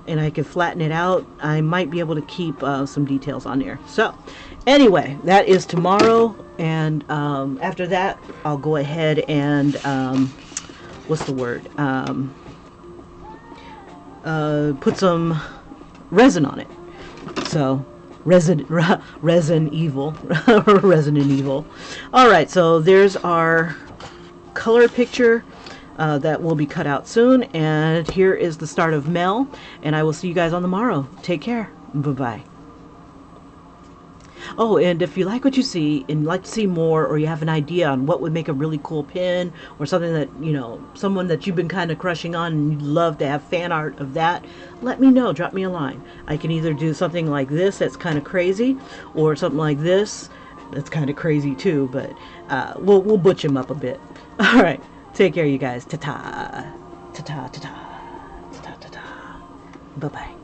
and I can flatten it out, I might be able to keep some details on here. So anyway, that is tomorrow, and after that I'll go ahead and what's the word, put some resin on it. So Resin Evil. Resident Evil. Alright, so there's our color picture that will be cut out soon. And here is the start of Mel. And I will see you guys on the morrow. Take care. Bye-bye. Oh, and if you like what you see and like to see more, or you have an idea on what would make a really cool pin, or something that, you know, someone that you've been kind of crushing on and you'd love to have fan art of that, let me know. Drop me a line. I can either do something like this that's kind of crazy, or something like this that's kind of crazy too, but we'll butch him up a bit. All right. Take care, you guys. Ta-ta. Ta-ta, ta-ta. Ta-ta, ta-ta. Bye-bye.